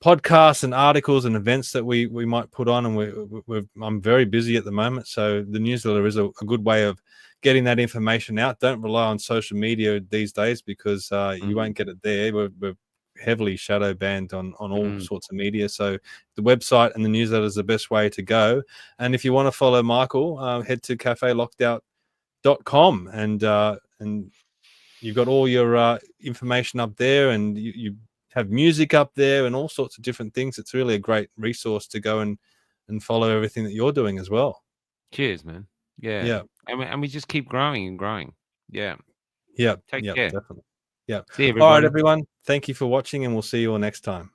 podcasts and articles and events that we might put on. And I'm very busy at the moment, so the newsletter is a good way of getting that information out. Don't rely on social media these days, because you won't get it there. We're heavily shadow banned on all sorts of media, so the website and the newsletter is the best way to go. And if you want to follow Michael, head to cafelockedout.com, and you've got all your information up there, and you have music up there and all sorts of different things. It's really a great resource to go and follow everything that you're doing as well. Cheers, man. Yeah. And we just keep growing and growing. Yeah. Yeah. Take care. Definitely. Yeah. See you, all right, everyone. Thank you for watching, and we'll see you all next time.